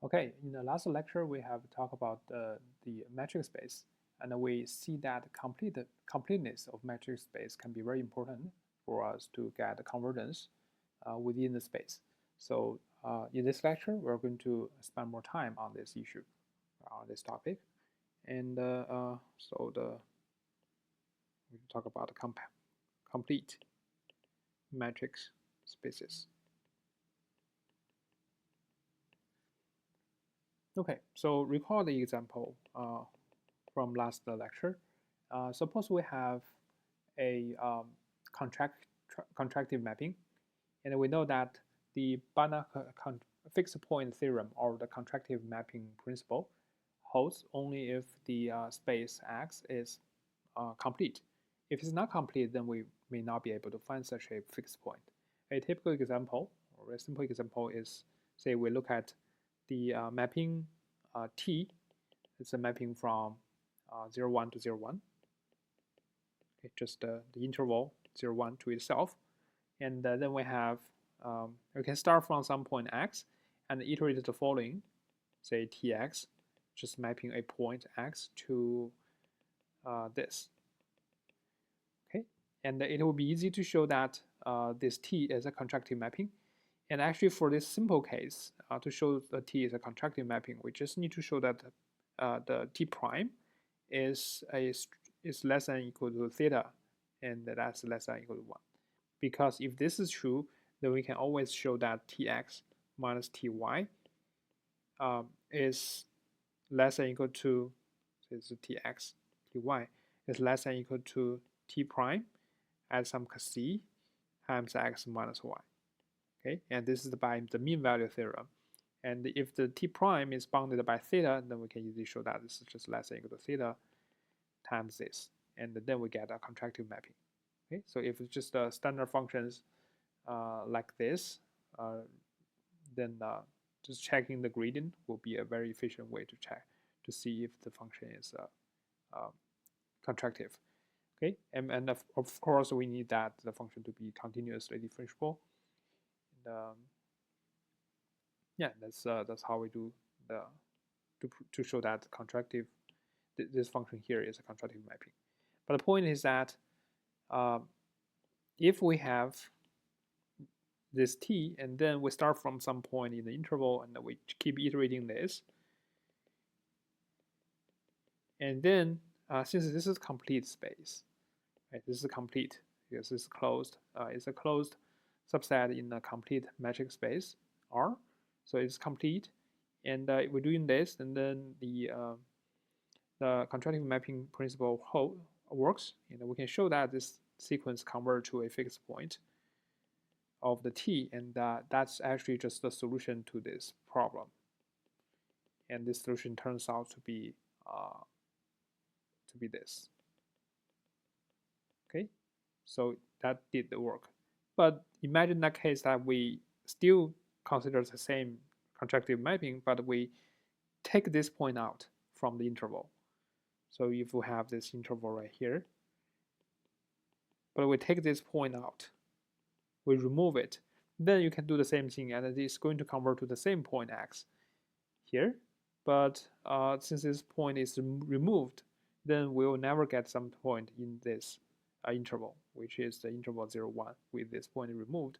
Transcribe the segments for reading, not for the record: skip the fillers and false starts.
Okay, in the last lecture, we have talked about the metric space, and we see that completeness of metric space can be very important for us to get convergence within the space. So in this lecture, we're going to spend more time on this issue, on this topic, and we talk about the complete matrix spaces. Okay, so recall the example from last lecture. Suppose we have a contractive mapping, and we know that the Banach fixed point theorem or the contractive mapping principle holds only if the space X is complete. If it's not complete, then we may not be able to find such a fixed point. A typical example, or a simple example, is say we look at the mapping T. It's a mapping from 0, 1 to 0, 1. Okay, just the interval 0, 1 to itself. And then we have, we can start from some point x and iterate the following, say tx, just mapping a point x to this. Okay, and it will be easy to show that this t is a contractive mapping. And actually, for this simple case, to show the t is a contractive mapping, we just need to show that the t prime is less than or equal to theta, and that's less than or equal to 1. Because if this is true, then we can always show that tx minus ty is less than or equal to, so it's tx, ty is less than or equal to t prime at some c times x minus y. Okay, and this is by the mean value theorem. And if the t prime is bounded by theta, then we can easily show that this is just less than or equal to theta times this, and then we get a contractive mapping. Okay, so if it's just standard functions like this, then just checking the gradient will be a very efficient way to check to see if the function is contractive. Okay, and of course we need that the function to be continuously differentiable. And, yeah, that's how we do the to show that contractive this function here is a contractive mapping. But the point is that if we have this t and then we start from some point in the interval and we keep iterating this, and then since this is complete space, right? This is complete because it's closed. It's a closed subset in a complete metric space R, so it's complete. And we're doing this, and then the contractive mapping principle works, and we can show that this sequence converts to a fixed point of the t, and that's actually just the solution to this problem. And this solution turns out to be this. Okay, so that did the work. But imagine that case that we still consider the same contractive mapping, but we take this point out from the interval. So if we have this interval right here, but we take this point out, we remove it, then you can do the same thing, and it's going to convert to the same point x here. But since this point is removed, then we will never get some point in this interval, which is the interval 0, 1 with this point removed.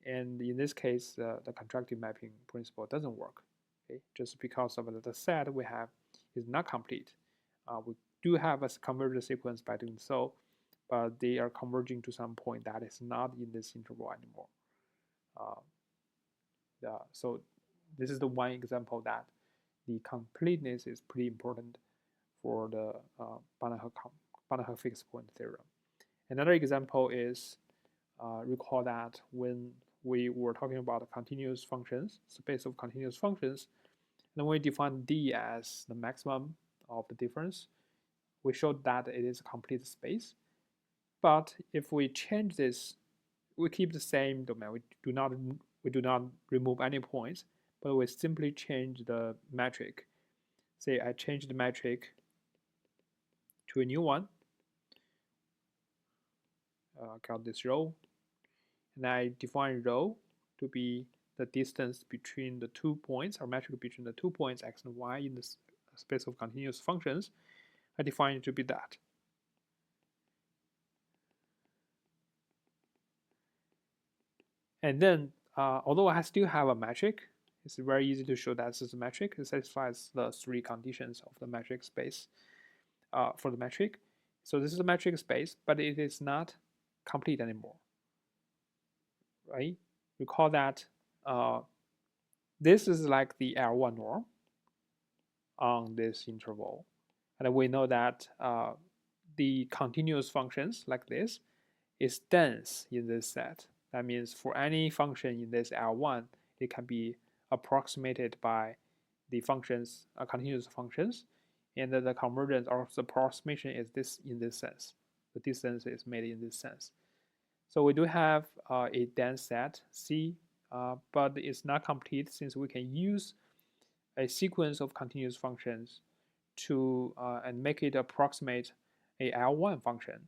And in this case, the contractive mapping principle doesn't work. Okay? Just because of the set we have is not complete. We do have a convergent sequence by doing so, but they are converging to some point that is not in this interval anymore. So this is the one example that the completeness is pretty important for the Banach fixed point theorem. Another example is recall that when we were talking about continuous functions, space of continuous functions, then we define D as the maximum of the difference. We showed that it is a complete space. But if we change this, we keep the same domain. We do not remove any points, but we simply change the metric. Say I change the metric to a new one. Call this row, and I define row to be the distance between the 2 points, or metric between the 2 points x and y in the space of continuous functions, I define it to be that. And then, although I still have a metric, it's very easy to show that this is a metric. It satisfies the 3 conditions of the metric space for the metric. So this is a metric space, but it is not complete anymore, right? Recall that this is like the L1 norm on this interval. And we know that the continuous functions like this is dense in this set. That means for any function in this L1, it can be approximated by the functions, continuous functions, and the convergence or the approximation is this in this sense. The distance is made in this sense. So we do have a dense set C, but it's not complete since we can use a sequence of continuous functions to and make it approximate a L1 function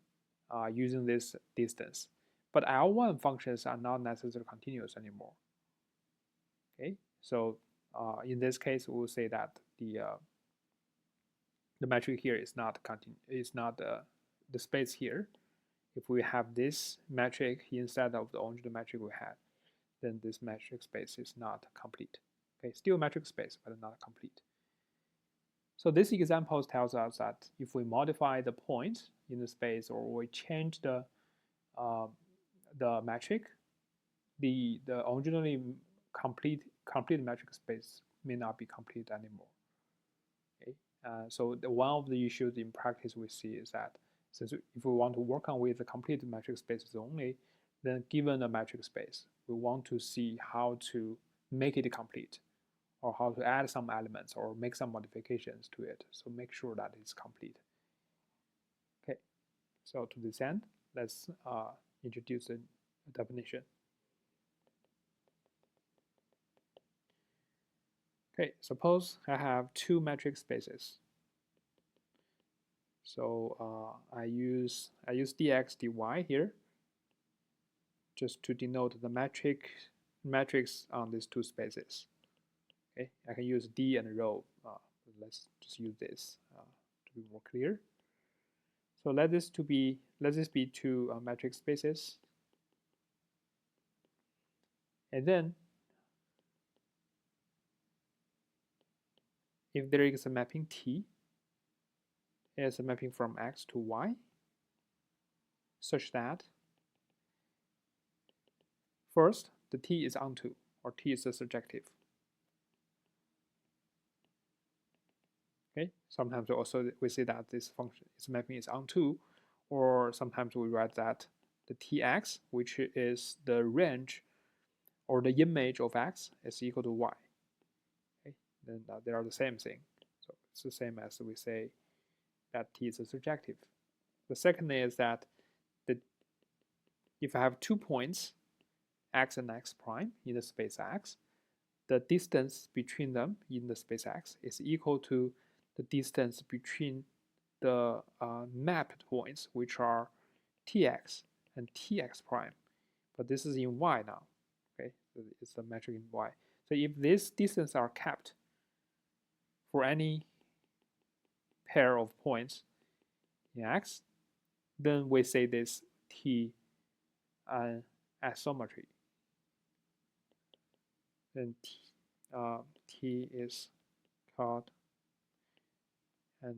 using this distance. But L1 functions are not necessarily continuous anymore. Okay, so in this case, we will say that the metric here is not the space here. If we have this metric instead of the original metric we had, then this metric space is not complete. Okay, still metric space, but not complete. So this example tells us that if we modify the point in the space or we change the metric, the originally complete metric space may not be complete anymore. Okay, so one of the issues in practice we see is that since if we want to work on with the complete metric spaces only, then given a metric space, we want to see how to make it complete, or how to add some elements or make some modifications to it. So make sure that it's complete. Okay, so to this end, let's introduce a definition. Okay, suppose I have 2 metric spaces. So I use dx dy here just to denote the metrics on these 2 spaces. Okay, I can use d and rho. Let's just use this to be more clear. So let this be 2 metric spaces, and then if there is a mapping T, it is a mapping from X to Y, such that first the T is onto, or T is the surjective. Okay, sometimes we say that this function, its mapping is onto, or sometimes we write that the Tx, which is the range or the image of X, is equal to Y. Okay, then they are the same thing. So it's the same as we say that T is a surjective. The second is that if I have 2 points, X and X prime in the space X, the distance between them in the space X is equal to the distance between the mapped points, which are Tx and Tx prime. But this is in Y now. Okay, so it's the metric in Y. So if these distances are kept for any pair of points in X, then we say this T an isometry. Then T is called an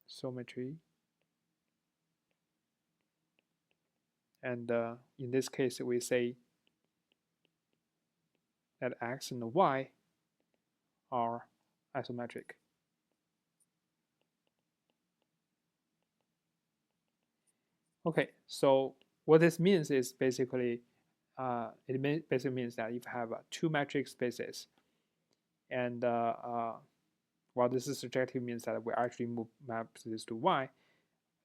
isometry. And in this case, we say that X and Y are isometric. Okay, so what this means is basically, it basically means that if you have 2 metric spaces, and while this is surjective, means that we actually map this to Y.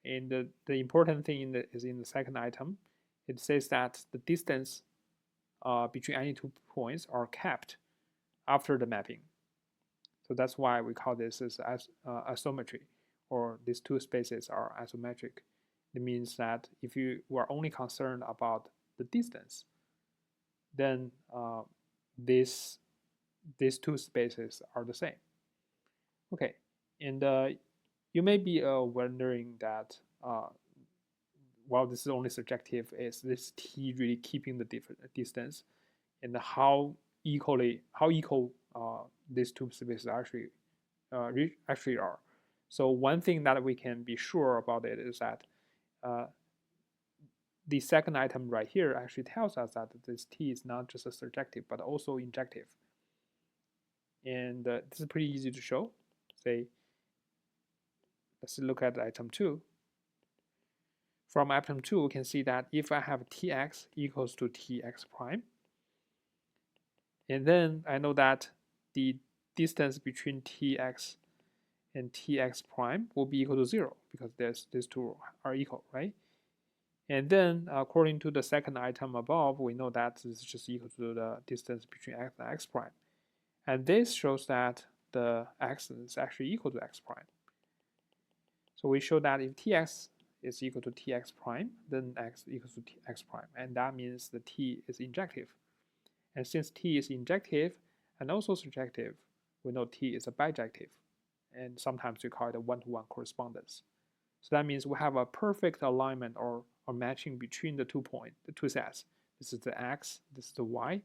And the important thing is in the second item, it says that the distance between any 2 points are kept after the mapping. So that's why we call this as isometry, or these 2 spaces are isometric. It means that if you were only concerned about the distance, then these two spaces are the same. Okay, and you may be wondering that while this is only subjective, is this t really keeping the distance, and how equal these two spaces actually are. So one thing that we can be sure about it is that the second item right here actually tells us that this t is not just a surjective but also injective. And this is pretty easy to show. Say, let's look at item 2. From item 2, we can see that if I have tx equals to tx prime, and then I know that the distance between tx and tx prime will be equal to 0 because these two are equal, right? And then according to the second item above, we know that this is just equal to the distance between x and x prime. And this shows that the x is actually equal to x prime. So we show that if tx is equal to tx prime, then x equals to x prime. And that means the t is injective. And since t is injective and also surjective, we know t is a bijective. And sometimes we call it a one-to-one correspondence. So that means we have a perfect alignment or matching between the 2 points, the 2 sets. This is the x, this is the y,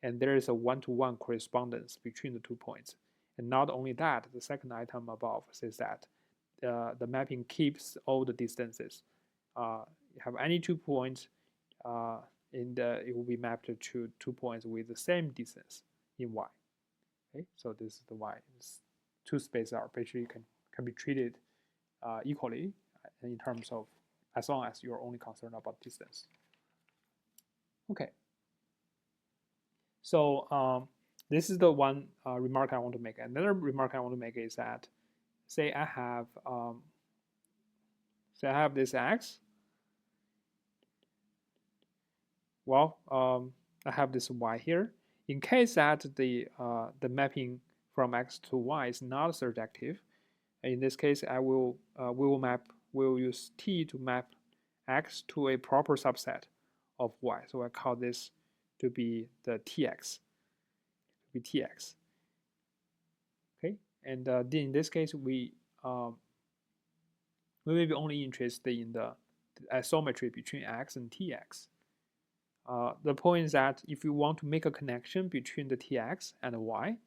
and there is a one-to-one correspondence between the 2 points. And not only that, the second item above says that the mapping keeps all the distances. You have any 2 points, it will be mapped to 2 points with the same distance in y. Okay, so this is the y. This two spaces are basically can be treated equally in terms of as long as you're only concerned about distance. Okay. So this is the one remark I want to make. Another remark I want to make is that, say I have this x. Well, I have this y here. In case that the mapping from x to y is not surjective, in this case, we will use t to map x to a proper subset of y. So I call this to be the tx. Okay, and in this case, we may be only interested in the isometry between x and tx. The point is that if we want to make a connection between the tx and the y,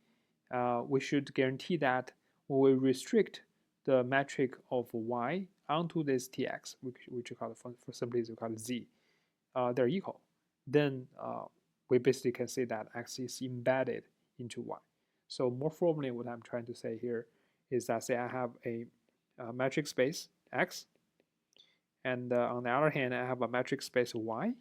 we should guarantee that we will restrict the metric of y onto this tx, which we call it, for simplicity, we call it z. They're equal. Then we basically can say that x is embedded into y. So more formally, what I'm trying to say here is that, say I have a metric space x, and on the other hand, I have a metric space y.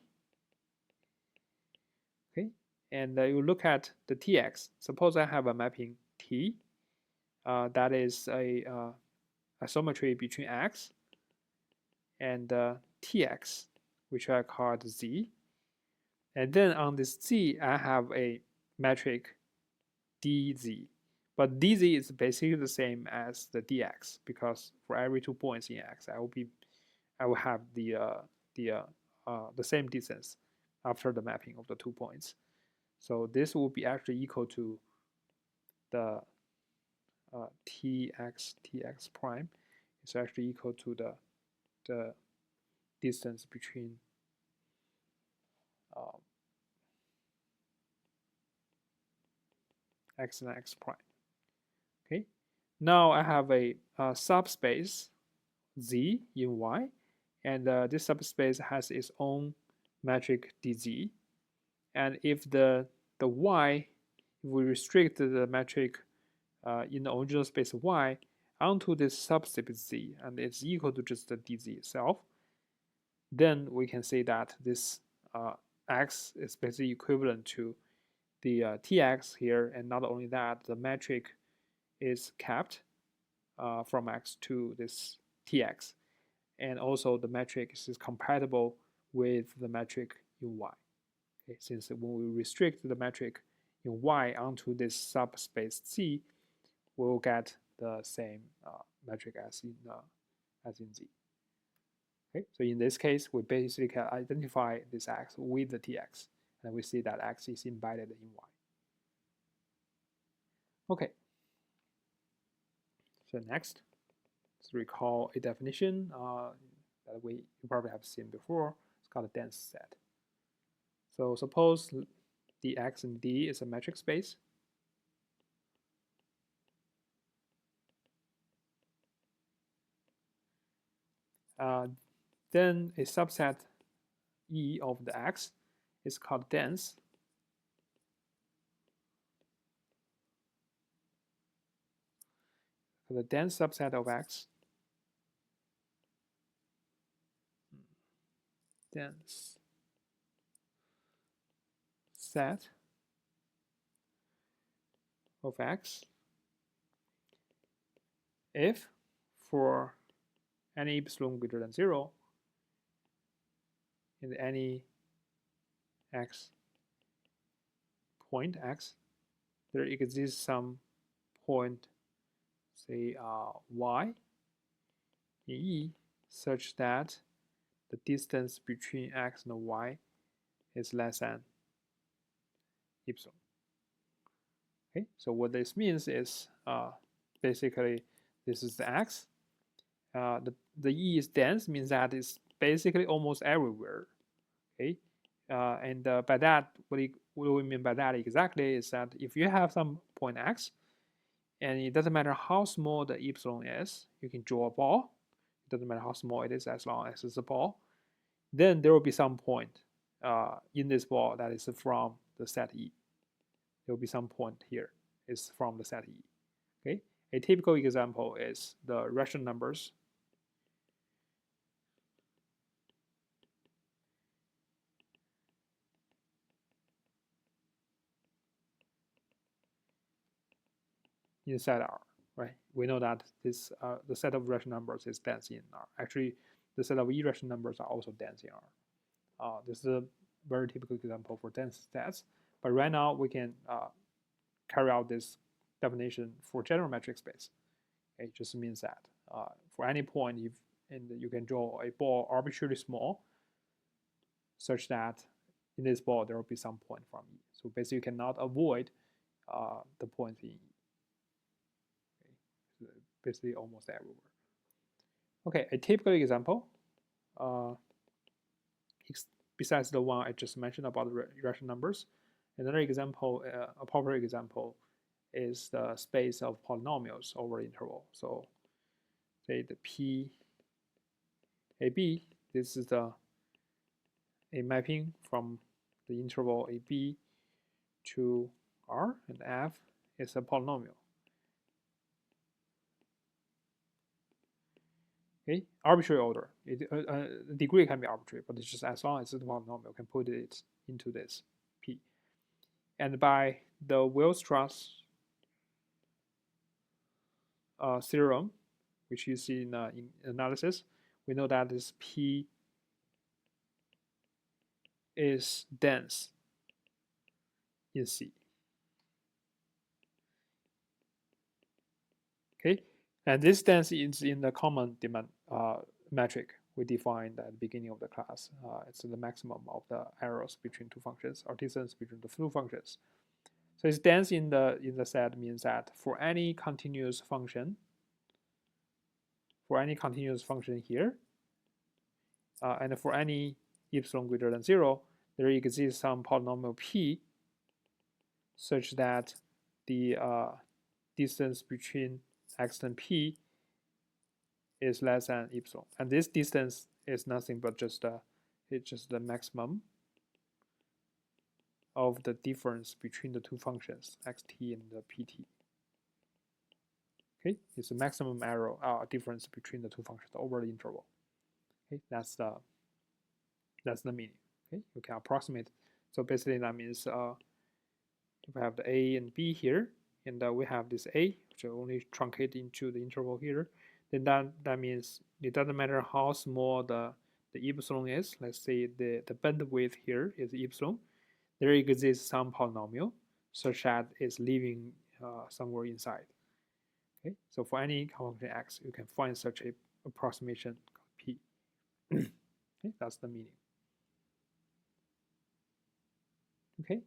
Okay, and you look at the tx. Suppose I have a mapping t that is a isometry between x and tx, which I called z. And then on this z, I have a metric dz. But dz is basically the same as the dx, because for every 2 points in x, I will have the same distance after the mapping of the 2 points. So this will be actually equal to the tx prime. It's actually equal to the distance between x and x prime. Okay, now I have a subspace z in y, and this subspace has its own metric dz. And if the y, if we restrict the metric in the original space y onto this subspace z, and it's equal to just the dz itself, then we can say that this x is basically equivalent to the tx here, and not only that, the metric is kept from x to this tx, and also the metric is compatible with the metric in y. Okay, since when we restrict the metric in y onto this subspace z, we'll get the same metric as in z. Okay, so in this case, we basically can identify this x with the tx, and we see that x is embedded in y. Okay. So next, let's recall a definition that you probably have seen before. It's called a dense set. So suppose the X and D is a metric space. Then a subset E of the X is called dense. So the dense subset of X, dense set of X, if for any epsilon greater than 0 in any X point X, there exists some point, say Y in E, such that the distance between X and Y is less than epsilon. Okay, so what this means is basically this is the X. The E is dense, means that it's basically almost everywhere. Okay, and by that, what do we mean by that exactly is that if you have some point X, and it doesn't matter how small the epsilon is, you can draw a ball. It doesn't matter how small it is as long as it's a ball. Then there will be some point in this ball that is from the set E. There will be some point here is from the set E. Okay, a typical example is the rational numbers. Inside R, right? We know that this the set of rational numbers is dense in R. Actually, the set of irrational numbers are also dense in R. This is a very typical example for dense sets. But right now, we can carry out this definition for general metric space. It just means that for any point, you can draw a ball arbitrarily small, such that in this ball there will be some point from E. So basically, you cannot avoid the points in E. Okay. So basically, almost everywhere. Okay, a typical example, besides the one I just mentioned about the irrational numbers, another example, a popular example, is the space of polynomials over interval. So say the P AB, this is a mapping from the interval AB to R, and F is a polynomial. Okay, arbitrary order. The degree can be arbitrary, but it's just as long as it's a polynomial, you can put it into this P. And by the Weierstrass theorem, which you see in analysis, we know that this P is dense in C. Okay, and this density is in the common demand metric we defined at the beginning of the class. It's the maximum of the errors between two functions, or distance between the two functions. So it's dense in the set means that for any continuous function, here, and for any epsilon greater than 0, there exists some polynomial p such that the distance between x and p is less than epsilon. And this distance is nothing but it's just the maximum of the difference between the two functions, xt and the pt. Okay, it's the maximum error difference between the two functions over the interval. Okay, that's the meaning. Okay, you can approximate. So basically, that means if we have the a and b here, and we have this a, which will only truncate into the interval here, then that means it doesn't matter how small the epsilon is. Let's say the bandwidth here is epsilon. There exists some polynomial such that it's living somewhere inside. Okay, so for any function x, you can find such a approximation p. Okay, that's the meaning. Okay,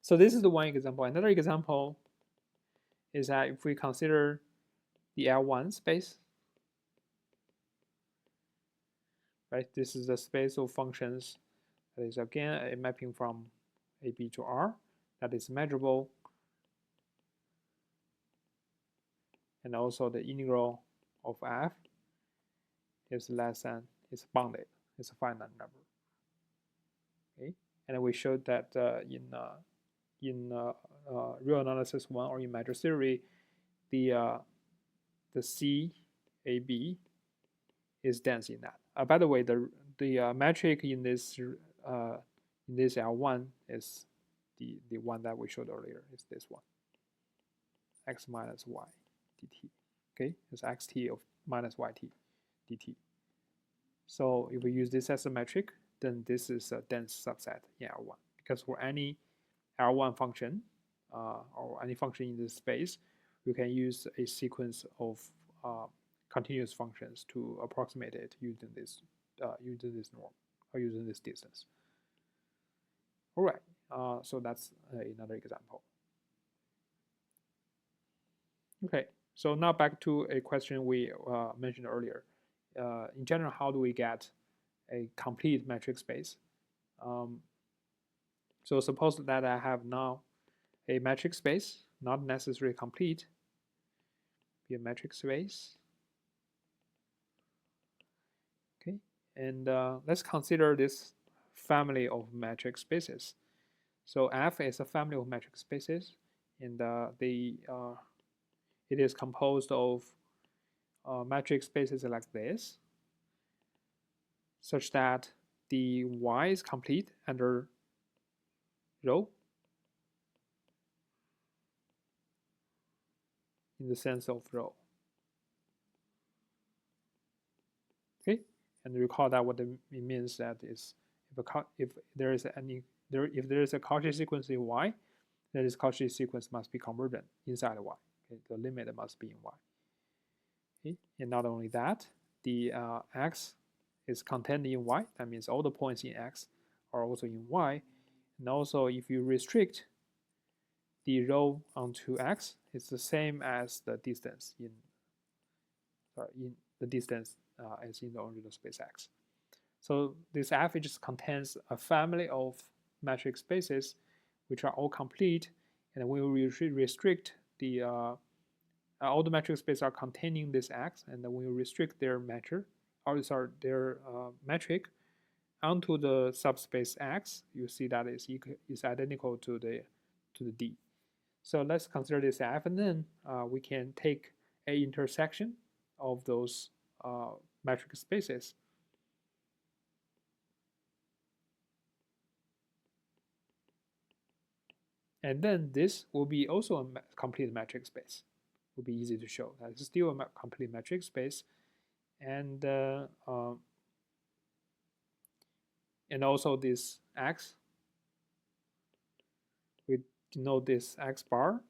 So this is the one example. Another example is that if we consider the L1 space, right? This is the space of functions that is again a mapping from AB to R that is measurable, and also the integral of f is less than, is bounded, it's a finite number. Okay, and we showed that in real analysis 1 or in measure theory, the CAB is dense in that. By the way, the metric in this L1 is the one that we showed earlier. Is this one, x minus y dt. Okay, it's xt of minus yt dt. So if we use this as a metric, then this is a dense subset in L1, because for any L1 function or any function in this space, we can use a sequence of continuous functions to approximate it using this norm or using this distance. All right, so that's another example. Okay, so now back to a question we mentioned earlier. In general, how do we get a complete metric space? So suppose that I have now a metric space, not necessarily complete, be a metric space. Okay, and let's consider this family of metric spaces. So F is a family of metric spaces, and it is composed of metric spaces like this, such that the Y is complete under rho in the sense of rho. Okay, and recall that what it means that is if there is a Cauchy sequence in Y, then this Cauchy sequence must be convergent inside Y. Okay, the limit must be in Y. Okay, and not only that, the X is contained in Y. That means all the points in X are also in Y. And also, if you restrict the rho onto X, it's the same as the distance in the distance as in the original space X. So this F just contains a family of metric spaces which are all complete, and we will restrict the all the metric spaces are containing this X, and then we will restrict their metric onto the subspace X. You see that is identical to the D. So let's consider this F, and then we can take a intersection of those metric spaces. And then this will be also a complete metric space. It will be easy to show. That it's still a complete metric space, and also this X, we denote this X bar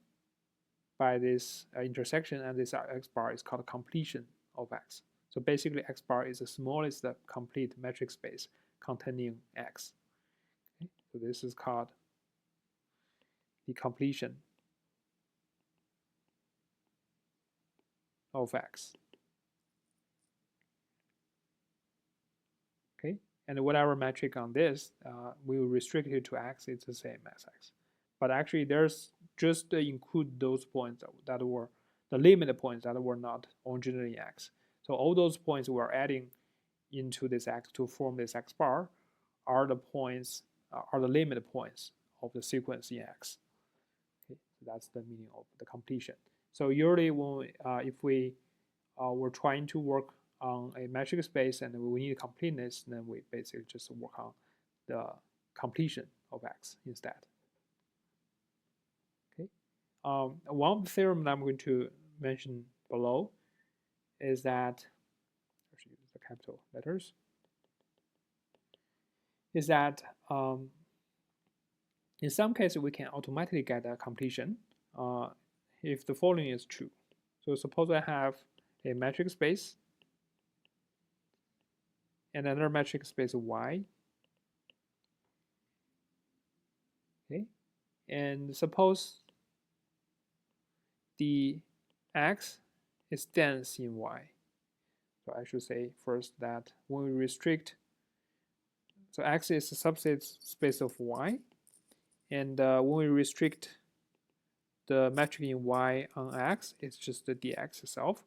by this intersection, and this X bar is called completion of X. So basically, X bar is the smallest complete metric space containing X. Okay? So this is called the completion of X. Okay, and whatever metric on this, we will restrict it to X. It's the same as X. But actually, there's just include those points that were the limit points that were not originally X. So all those points we're adding into this X to form this X bar are the points, are the limit points of the sequence in X. Okay, so that's the meaning of the completion. So usually, when if we were trying to work on a metric space and we need completeness, then we basically just work on the completion of X instead. Okay, one theorem that I'm going to mention below is that, actually use the capital letters, is that in some cases we can automatically get a completion if the following is true. So suppose I have a metric space and another metric space Y. Okay, And suppose the X is dense in Y. So I should say first that when we restrict, so X is a subset space of Y, and when we restrict the metric in Y on X, it's just the dx itself.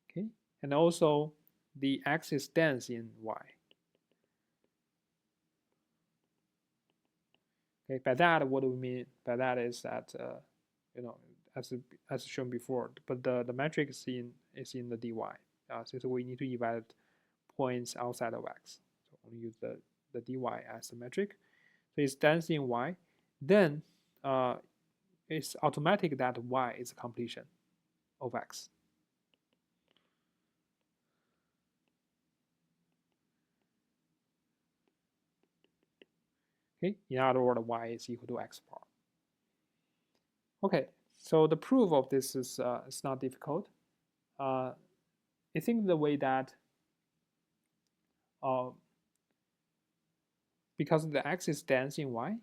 Okay, and also the X is dense in Y. Okay, by that, what do we mean? By that is that as shown before, but the metric is in the dy. So we need to evaluate points outside of X. So only use the dy as the metric. So it's dense in Y. Then it's automatic that Y is a completion of X. Okay, in other words, Y is equal to X bar. Okay, so the proof of this is it's not difficult. I think the way that because the X is dense in Y,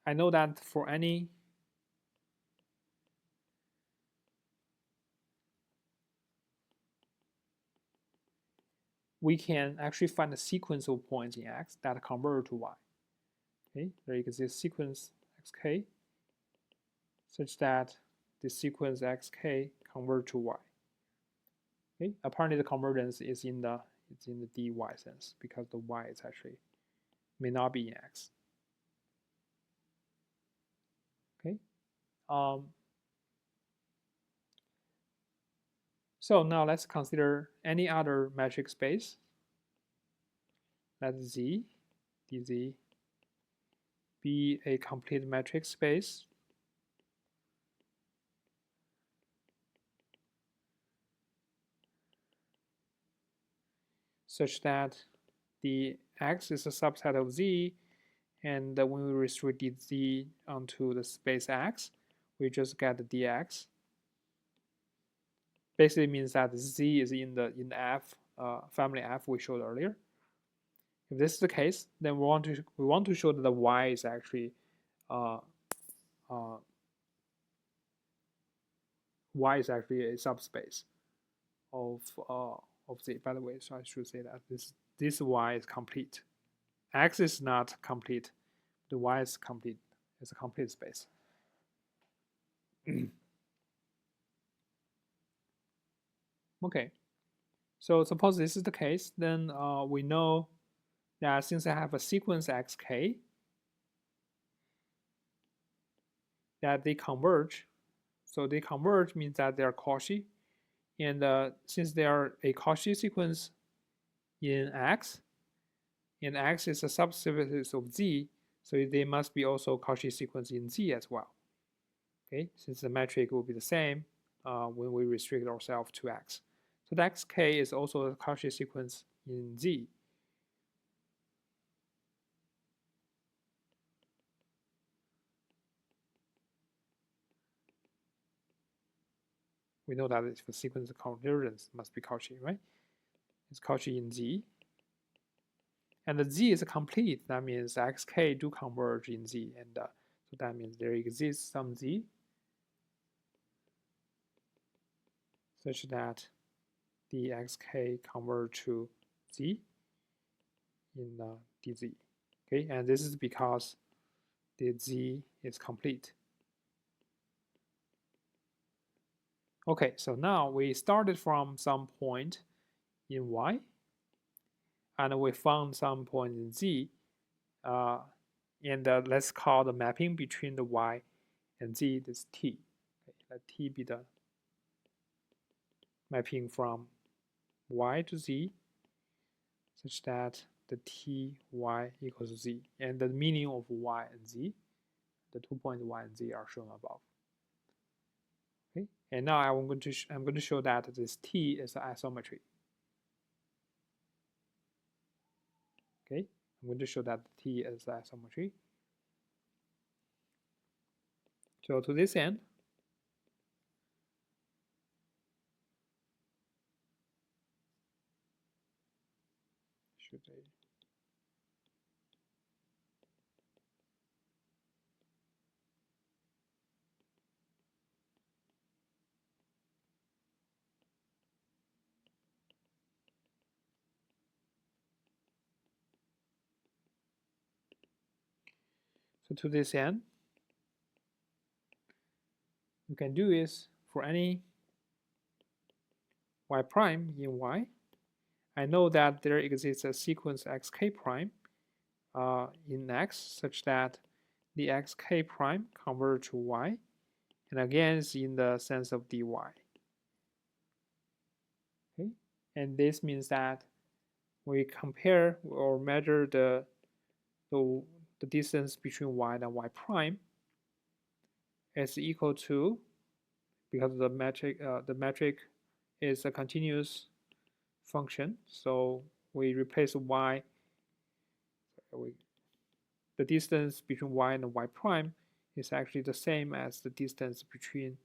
I know that for any we can actually find a sequence of points in X that converge to Y. Okay, there you can see a sequence xk such that the sequence xk converge to Y. Okay, apparently the convergence is in the dy sense because the Y is actually may not be in X. Okay. So now let's consider any other metric space. Let Z, dz be a complete metric space such that the X is a subset of Z, and when we restrict Z onto the space X, we just get the dx. Basically means that Z is in the F family F we showed earlier. If this is the case, then we want to show that the Y is actually Y is actually a subspace of Z. By the way, so I should say that this Y is complete. X is not complete. The Y is complete. It's a complete space. Okay. So suppose this is the case, then we know that since I have a sequence xk, that they converge. So they converge means that they are Cauchy. And since they are a Cauchy sequence in X, and X is a subspace of Z, so they must be also Cauchy sequence in Z as well. Okay, since the metric will be the same when we restrict ourselves to X. So the xk is also a Cauchy sequence in Z. We know that if the sequence of convergence must be Cauchy, right? It's Cauchy in Z. And the Z is complete. That means xk do converge in Z. And so that means there exists some Z such that the xk converge to Z in dz. Okay, and this is because the Z is complete. Okay, so now we started from some point in Y, and we found some point in Z, and let's call the mapping between the Y and Z this T. Okay, let T be the mapping from Y to Z such that the Ty equals Z, and the meaning of Y and Z, the 2 points Y and Z are shown above. Okay, and now I'm going to show that this T is an isometry. Okay, I'm going to show that T is isometry. So to this end, should I? So to this end, you can do is for any y prime in y, I know that there exists a sequence xk prime in x such that the xk prime converge to y, and again it's in the sense of dy. Okay, and this means that we compare or measure the distance between y and y prime is equal to, because the metric is a continuous function, so we replace y, the distance between y and y prime is actually the same as the distance between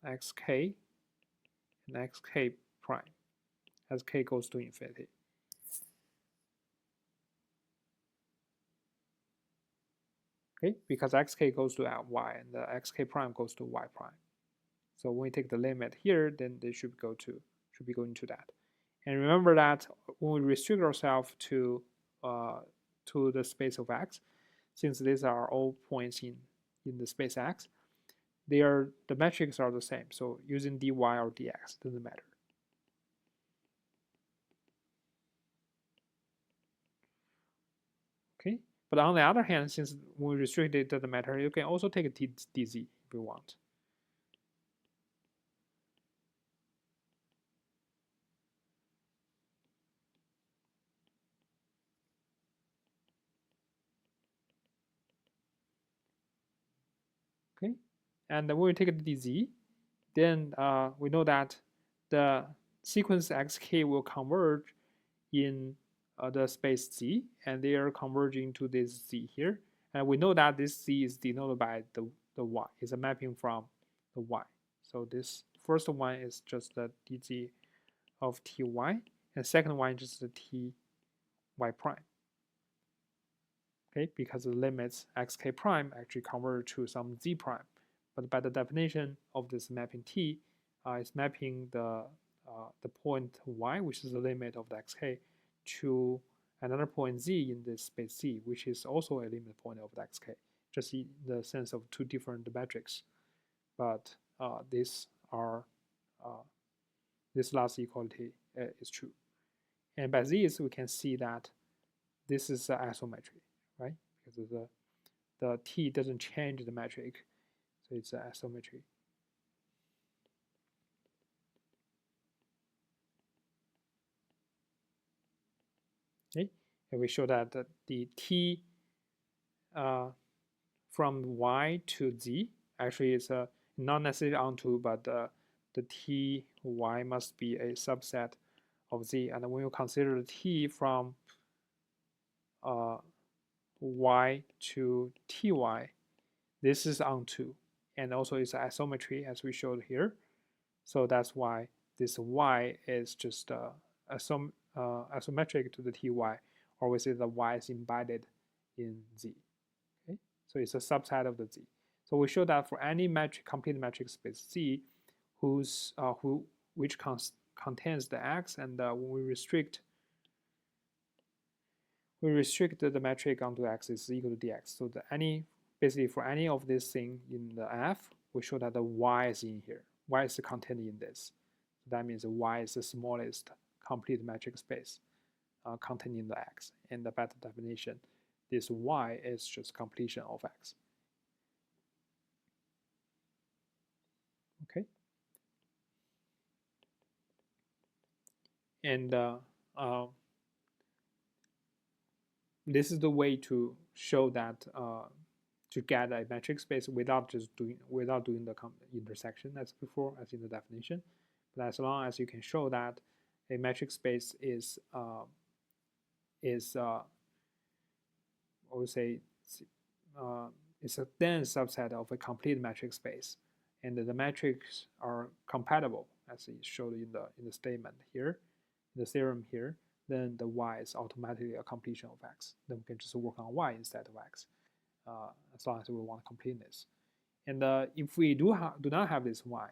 xk and xk prime as k goes to infinity. Okay, because xk goes to y and the xk prime goes to y prime. So when we take the limit here, then they should be going to that. And remember that when we restrict ourselves to the space of x, since these are all points in the space x, the metrics are the same. So using dy or dx doesn't matter. Okay, but on the other hand, since when we restrict it doesn't matter, you can also take a dz if you want. Okay, and when we take the dz, then we know that the sequence xk will converge in the space z, and they are converging to this z here. And we know that this z is denoted by the y, is a mapping from the y. So this first one is just the dz of ty, and second one is just the ty prime. Okay, because the limits xk prime actually converge to some z prime. But by the definition of this mapping t, it's mapping the point y, which is the limit of the xk, to another point z in this space z, which is also a limit point of the xk, just in the sense of two different metrics. But this last equality is true. And by this, we can see that this is isometry, right? Because the t doesn't change the metric, so it's isometry. Okay, and we show that the t from y to z actually is not necessarily onto, but the t y must be a subset of z. And when you consider the t from y to ty, this is onto, and also it's isometry as we showed here. So that's why this y is just isometric to the ty, or we say the y is embedded in z. Okay, so it's a subset of the z. So we show that for any complete metric space z, which contains the x, and when we restrict the metric onto x is equal to dx. So basically for any of this thing in the F, we show that the y is in here. Y is contained in this. So that means y is the smallest complete metric space contained in the X. And by the definition, this y is just completion of X. Okay. And this is the way to show that to get a metric space without doing the intersection as before, as in the definition. But as long as you can show that a metric space is I would say it's a dense subset of a complete metric space, and the metrics are compatible as it showed in the statement here, the theorem here, then the y is automatically a completion of x. Then we can just work on y instead of x, as long as we want to complete this. And if we do not have this y,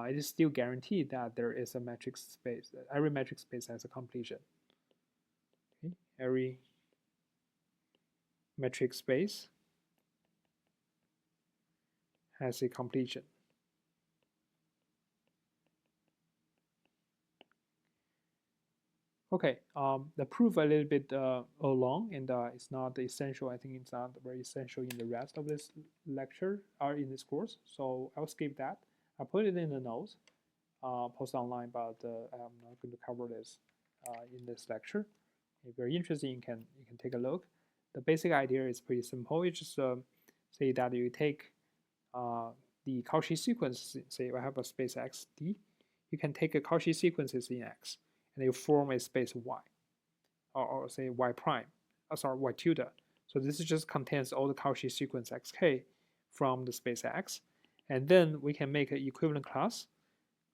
it is still guaranteed that there is a metric space. Every metric space has a completion. Okay? Every metric space has a completion. Okay, the proof a little bit long, and it's not essential. I think it's not very essential in the rest of this lecture or in this course. So I'll skip that. I'll put it in the notes, post online, but I'm not going to cover this in this lecture. If you're interested, you can take a look. The basic idea is pretty simple. You just say that you take the Cauchy sequence. Say I have a space X D. You can take a Cauchy sequences in X, and you form a space Y, or say Y prime. Sorry, Y tilde. So this just contains all the Cauchy sequence XK from the space X, and then we can make an equivalent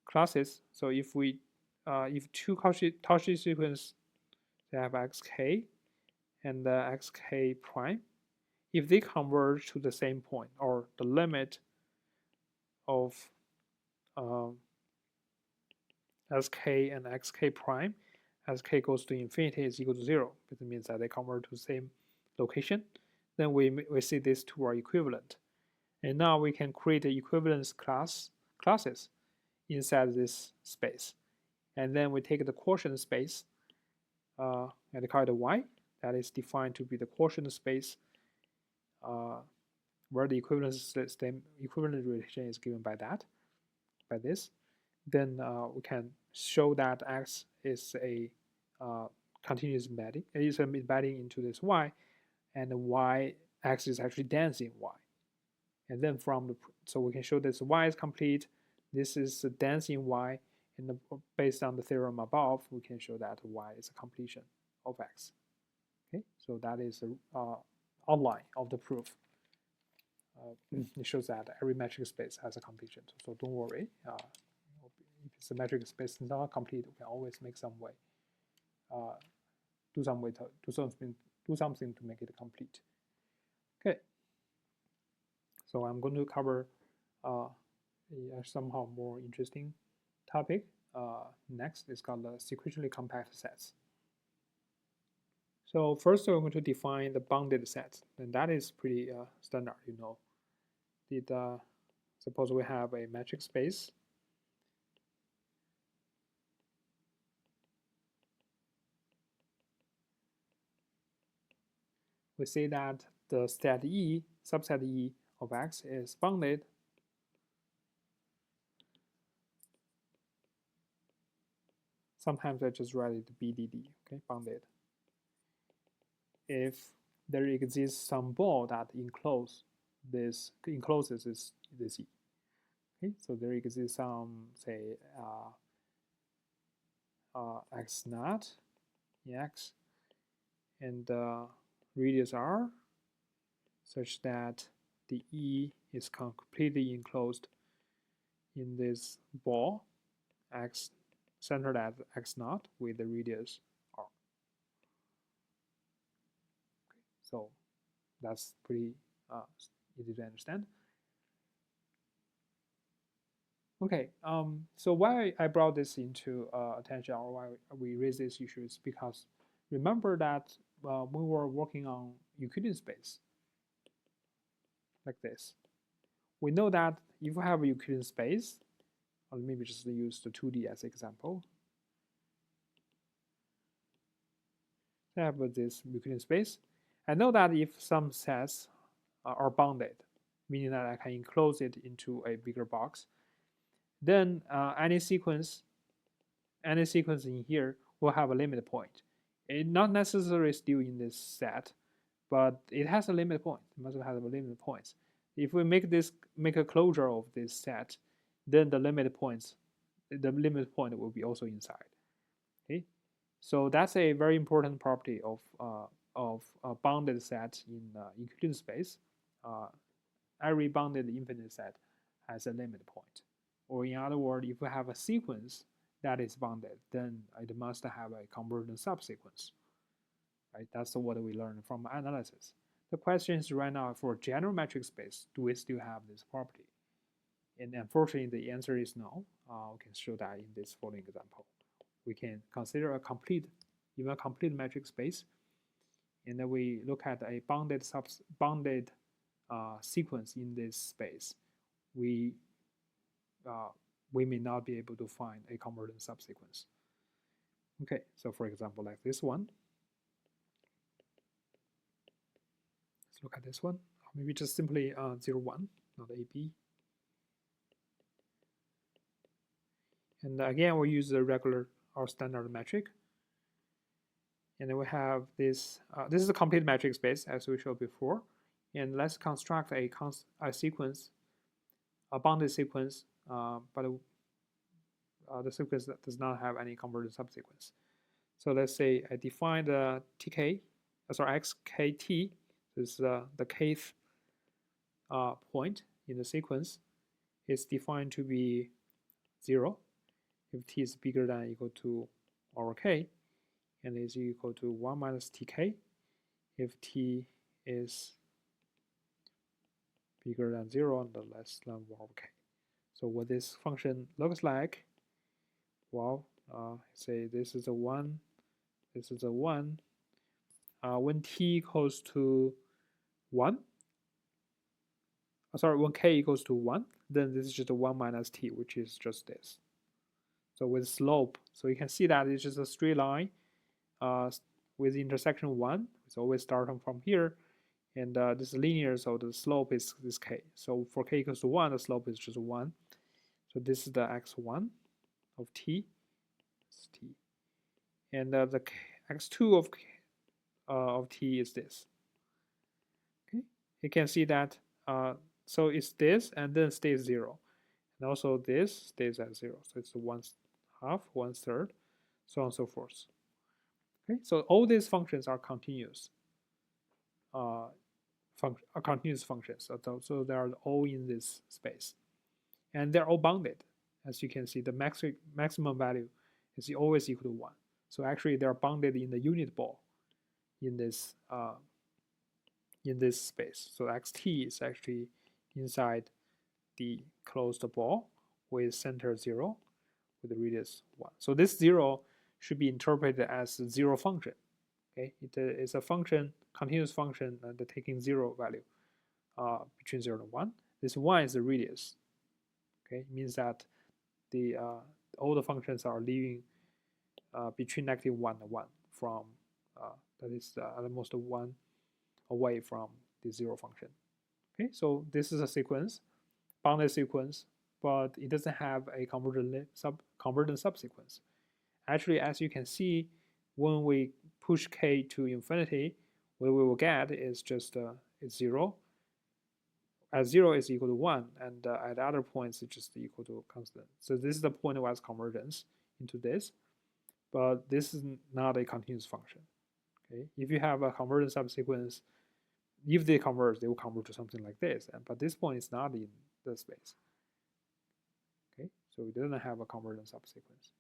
classes. So if we if two Cauchy sequence, they have XK and XK prime, if they converge to the same point, or the limit of sk and xk prime, sk goes to infinity is equal to 0, it means that they converge to the same location, then we see these two are equivalent. And now we can create the equivalence classes inside this space. And then we take the quotient space and call it y. That is defined to be the quotient space where the equivalence relation is given by this. Then we can show that x is a continuous embedding. It is embedding into this y, and y x is actually dense in y. And then so we can show this y is complete. This is dense in y, and based on the theorem above, we can show that y is a completion of x. Okay, so that is the outline of the proof. It shows that every metric space has a completion. So don't worry. If it's a metric space not complete, we can always make some way, do something to make it complete. Okay. So I'm going to cover a somehow more interesting topic. Next is called the sequentially compact sets. So first we're going to define the bounded set, and that is pretty standard, you know. Suppose we have a metric space. We say that the set E, subset E of X is bounded sometimes I just write it BDD, okay, bounded. If there exists some ball that encloses this E. Okay, so there exists some, say, x naught in X, and radius R, such that the E is completely enclosed in this ball X centered at x naught with the radius R. Okay, so that's pretty easy to understand. Okay, so why I brought this into attention, or why we raise this issue, is because remember that when we were working on Euclidean space, like this, we know that if you have a Euclidean space, or maybe just use the 2D as example, I have this Euclidean space. I know that if some sets are bounded, meaning that I can enclose it into a bigger box, then any sequence in here will have a limit point. It not necessarily still in this set, but it has a limit point. It must have a limit points. If we make a closure of this set, then the limit point will be also inside. Okay, so that's a very important property of a bounded set in Euclidean space. Every bounded infinite set has a limit point. Or in other words, if we have a sequence that is bounded, then it must have a convergent subsequence. Right? That's what we learned from analysis. The question is right now, for general metric space, do we still have this property? And unfortunately, the answer is no. We can show that in this following example. We can consider a complete, even a complete metric space, and then we look at a bounded sequence in this space. We may not be able to find a convergent subsequence. Okay, so for example, like this one. Let's look at this one. Maybe just simply 0, 1, not AB. And again, we use the regular or standard metric. And then we have this. This is a complete metric space, as we showed before. And let's construct a sequence, a bounded sequence, but the sequence that does not have any convergent subsequence. So let's say I define the tk, xkt. This is the kth point in the sequence. It's defined to be 0 if t is bigger than or equal to over k, and is equal to 1 minus tk if t is bigger than 0 and less than 1 over k. So what this function looks like, well, say this is a 1, this is a 1. When t equals to 1, when k equals to 1, then this is just a 1 minus t, which is just this. So with slope, so you can see that it's just a straight line with intersection 1. It's always starting from here, and this is linear, so the slope is this k. So for k equals to 1, the slope is just 1. So this is the x1 of t, and the x2 of t is this. Okay, you can see that. So it's this, and then stays 0, and also this stays at 0. So it's 1/2, 1/3, so on and so forth. Okay, so all these functions are continuous. Continuous functions. So they are all in this space, and they're all bounded. As you can see, the maximum value is always equal to 1. So actually, they're bounded in the unit ball in this space. So xt is actually inside the closed ball with center 0 with the radius 1. So this 0 should be interpreted as a 0 function. Okay, it is a function, continuous function, and taking 0 value between 0 and 1. This 1 is the radius. Okay, it means that the all the functions are leaving between -1 and 1 from that is almost 1 away from the 0 function. Okay, so this is a sequence, bounded sequence, but it doesn't have a convergent subsequence. Actually, as you can see, when we push k to infinity, what we will get is just it's 0. At 0 is equal to 1, and at other points it's just equal to constant. So this is the pointwise convergence into this, but this is not a continuous function. Okay, if you have a convergent subsequence, if they converge, they will converge to something like this. But this point is not in the space. Okay, so it doesn't have a convergent subsequence.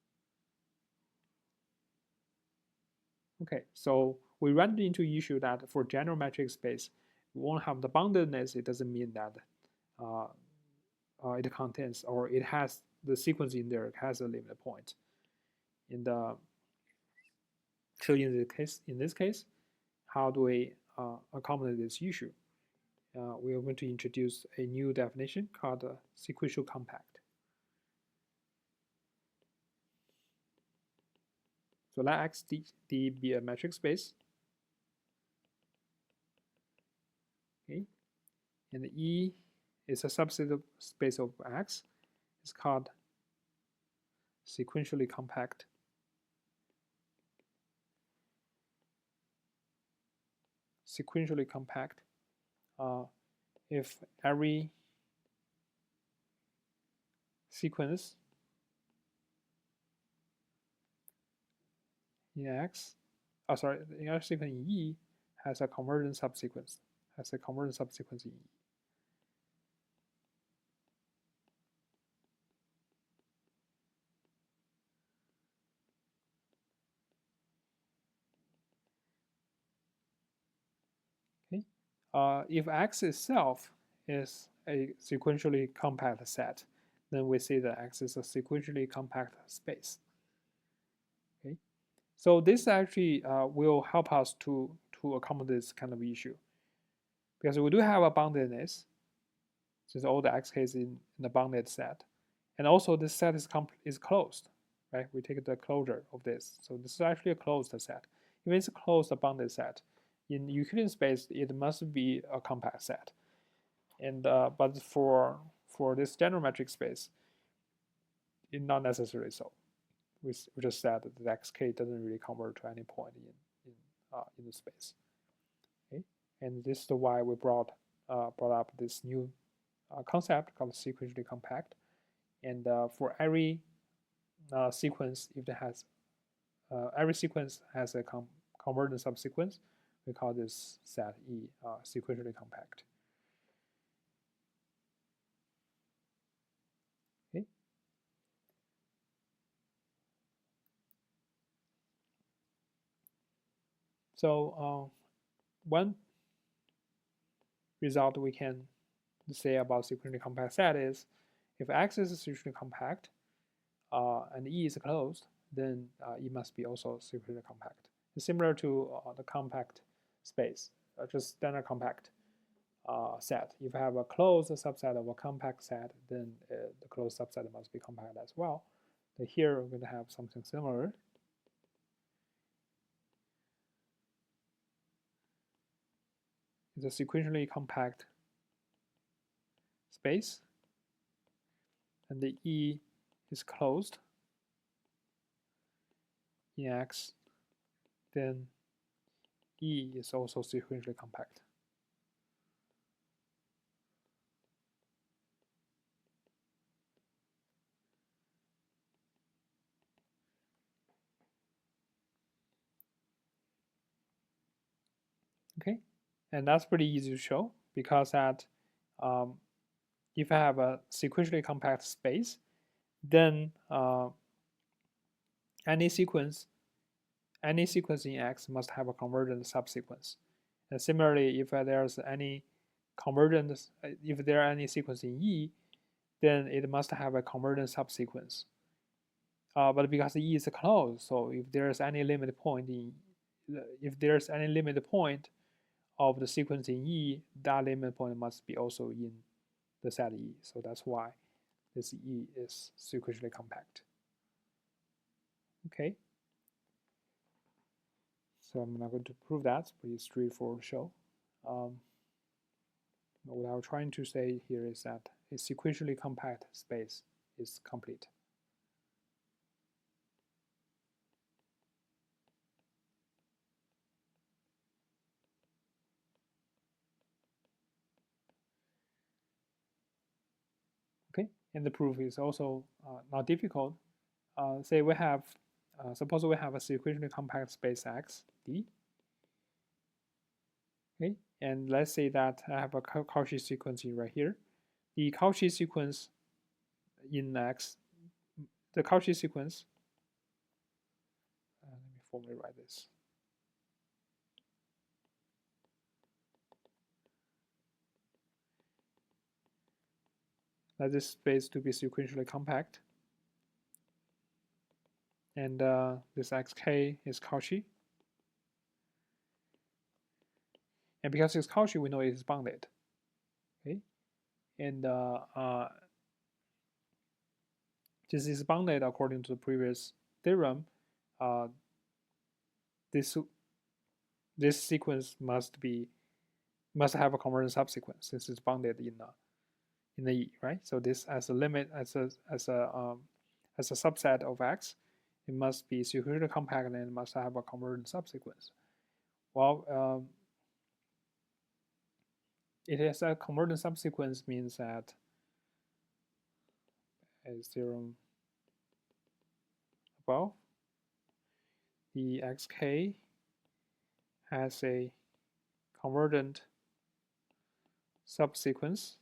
Okay, so we run into issue that for general metric space, we won't have the boundedness. It doesn't mean that it contains or it has the sequence in there has a limit point. So in this case, how do we accommodate this issue? We are going to introduce a new definition called sequential compact. So let Xt be a metric space. Okay, and E is a subset of space of X. It's called sequentially compact. Sequentially compact. If every sequence in X, in every sequence in E has a convergent subsequence, in E. If X itself is a sequentially compact set, then we say that X is a sequentially compact space. Okay, so this actually will help us to accommodate this kind of issue, because we do have a boundedness, since all the X is in the bounded set, and also this set is closed, right? We take the closure of this, so this is actually a closed set. If it's a closed bounded set, in Euclidean space, it must be a compact set. And but for this general metric space, it's not necessarily so. We just said that the xk doesn't really convert to any point in the space. Okay, and this is why we brought up this new concept called sequentially compact. And for every sequence, if it has every sequence has a convergent subsequence, we call this set E sequentially compact. Okay. So one result we can say about sequentially compact set is, if X is sequentially compact and E is closed, then E must be also sequentially compact. It's similar to the compact space, just standard compact set. If you have a closed subset of a compact set, then the closed subset must be compact as well. So here we're going to have something similar. It's a sequentially compact space, and the E is closed in X, then E is also sequentially compact. Okay, and that's pretty easy to show, because that if I have a sequentially compact space, then any sequence in X must have a convergent subsequence. And similarly, if there's any convergent, if there are any sequence in E, then it must have a convergent subsequence. But because E is closed, so if there's any limit point of the sequence in E, that limit point must be also in the set E. So that's why this E is sequentially compact. Okay. So I'm not going to prove that. It's pretty straightforward to show. What I'm trying to say here is that a sequentially compact space is complete. Okay, and the proof is also not difficult. Say we have, suppose we have a sequentially compact space X, D. Okay, and let's say that I have a Cauchy sequence right here. The Cauchy sequence in X, the Cauchy sequence, let me formally write this. Let this space to be sequentially compact. And this xk is Cauchy. And because it's Cauchy, we know it is bounded. Okay, and this is bounded according to the previous theorem. This sequence must have a convergent subsequence, since it's bounded in the E, right? So this as a limit, as a subset of X, it must be sequentially compact and it must have a convergent subsequence. Well, it has a convergent subsequence means that, as theorem above, the xk has a convergent subsequence.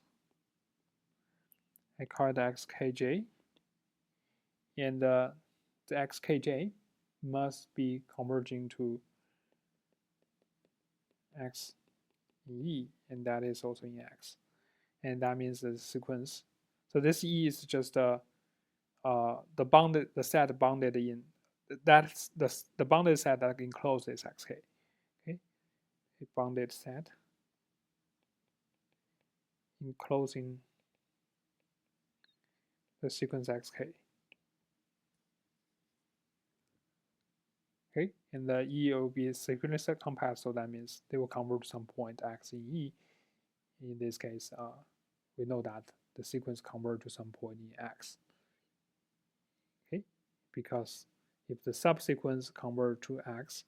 I call it xkj, and the xkj must be converging to x in E, and that is also in X, and that means the sequence. So this E is just the set bounded in that's the bounded set that encloses xk. Okay, a bounded set enclosing the sequence xk. Okay, and the E will be sequentially compact, so that means they will converge to some point x in E. In this case, we know that the sequence converge to some point in X. Okay, because if the subsequence converge to X,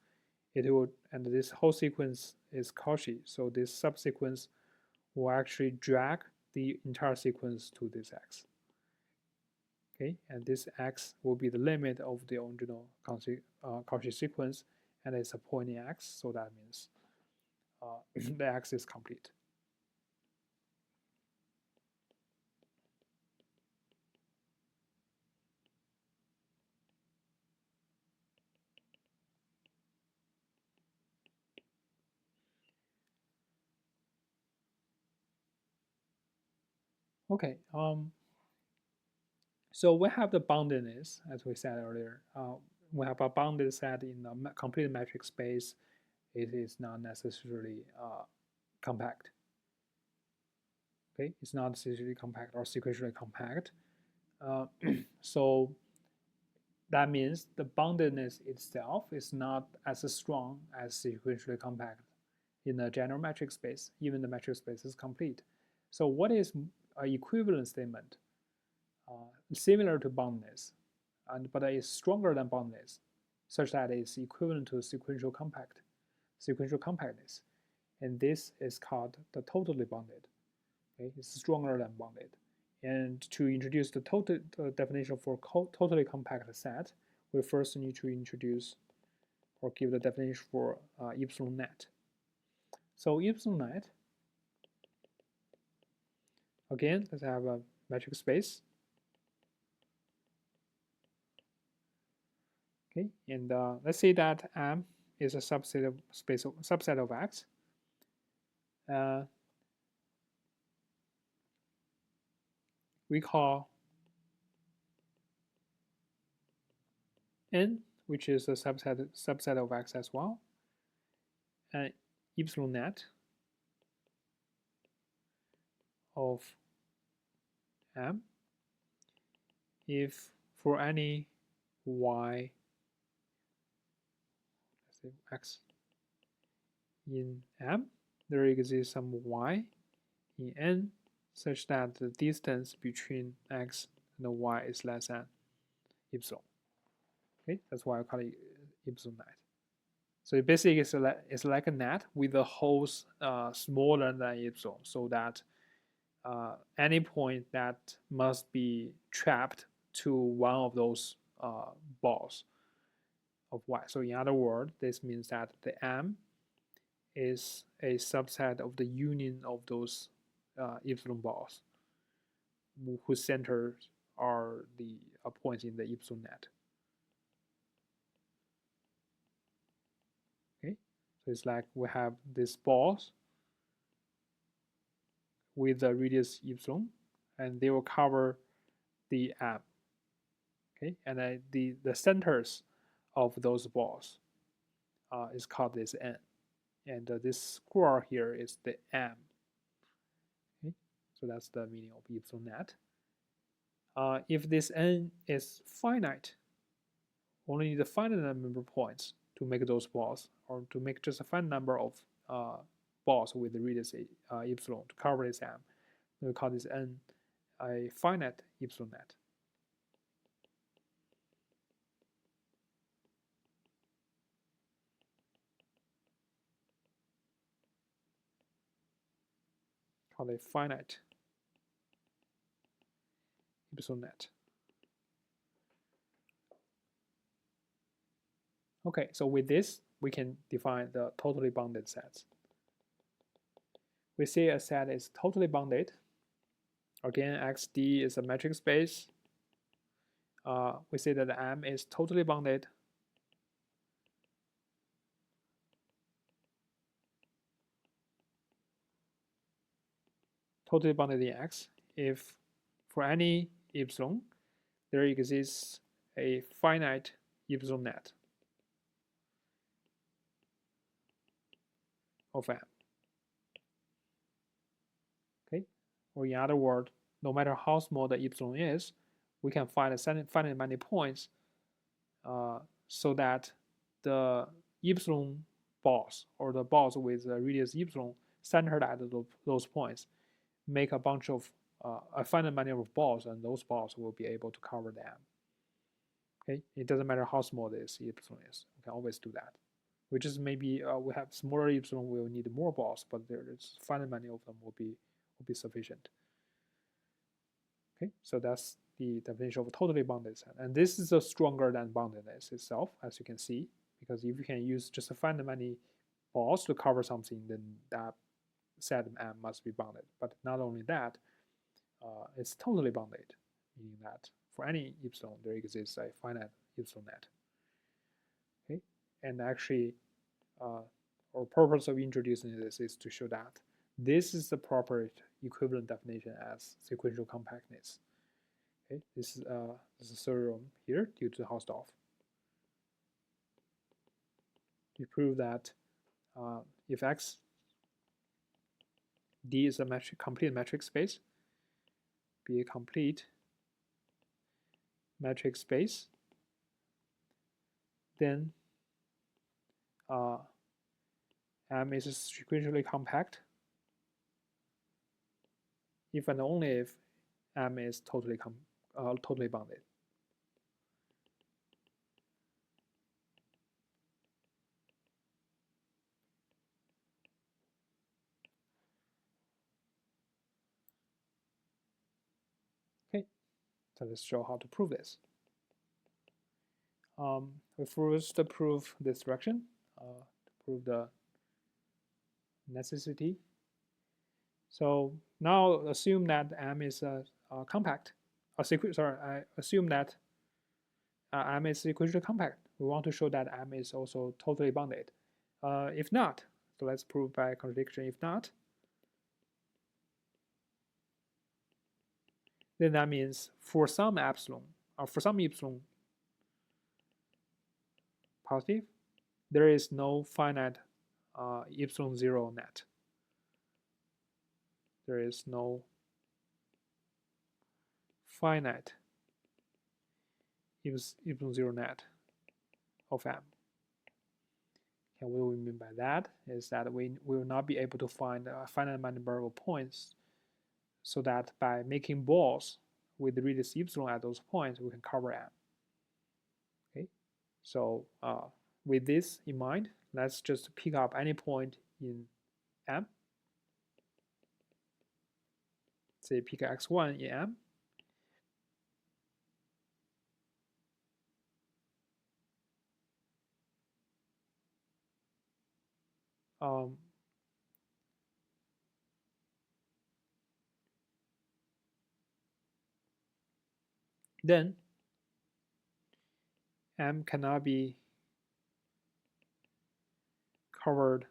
it will, and this whole sequence is Cauchy, so this subsequence will actually drag the entire sequence to this X. Okay, and this X will be the limit of the original Cauchy sequence, and it's a point in X, so that means the X is complete. Okay, so we have the boundedness, as we said earlier. We have a bounded set in a complete metric space. It is not necessarily compact. Okay, it's not necessarily compact or sequentially compact. So that means the boundedness itself is not as strong as sequentially compact in the general metric space. Even the metric space is complete. So what is an equivalent statement? Similar to boundedness, but is stronger than boundedness, such that it's equivalent to sequential compactness. And this is called the totally bounded. Okay, it's stronger than bounded. And to introduce the definition for totally compact set, we first need to introduce or give the definition for epsilon net. So epsilon net, again, let's have a metric space. Okay, and let's say that M is a subset of X. We call N, which is a subset of X as well, and epsilon net of M if for any Y, let's say X in M, there exists some Y in N such that the distance between X and Y is less than epsilon. Okay, that's why I call it epsilon net. So it basically it's like a net with the holes smaller than epsilon, so that any point that must be trapped to one of those balls of Y. So in other words, this means that the M is a subset of the union of those epsilon balls whose centers are the points in the epsilon net. Okay, so it's like we have these balls with the radius epsilon, and they will cover the M. Okay, and then the centers of those balls is called this N, and this square here is the M. Okay, so that's the meaning of epsilon net. If this N is finite, only need a finite number of points to make those balls, or to make just a finite number of balls with the radius epsilon to cover this M. We call this N a finite epsilon net. Called a finite epsilon net. Okay, so with this, we can define the totally bounded sets. We say a set is totally bounded. Again, XD is a metric space. We say that M is totally bounded. totally bounded in X if for any epsilon there exists a finite epsilon net of M. Okay, or in other words, no matter how small the epsilon is, we can find a finite many points so that the epsilon balls or the balls with the radius epsilon centered at those points make a bunch of a finite many of balls, and those balls will be able to cover the M. Okay, it doesn't matter how small this epsilon is. We can always do that. Which is maybe we have smaller epsilon, we'll need more balls, but there's finite many of them will be sufficient. Okay, so that's the definition of a totally bounded set, and this is a stronger than boundedness itself, as you can see, because if you can use just a finite many balls to cover something, then that set M must be bounded. But not only that, it's totally bounded, meaning that for any epsilon there exists a finite epsilon net. Okay, and actually, our purpose of introducing this is to show that this is the proper equivalent definition as sequential compactness. Okay, this is a theorem here due to Hausdorff. We prove that if X D is a complete metric space, be a complete metric space, then M is sequentially compact if and only if M is totally bounded. Okay, so let's show how to prove this. We first prove this direction, to prove the necessity. So now assume that M is compact. I assume that M is sequentially compact. We want to show that M is also totally bounded. If not, so let's prove by contradiction. If not, then that means for some epsilon, or for some epsilon positive, there is no finite epsilon 0 net. There is no finite epsilon 0 net of M. And what we mean by that is that we will not be able to find a finite number of points, so that by making balls with the radius epsilon at those points, we can cover M. Okay, so with this in mind, let's just pick up any point in M. Say pick x1 in M. Then M cannot be covered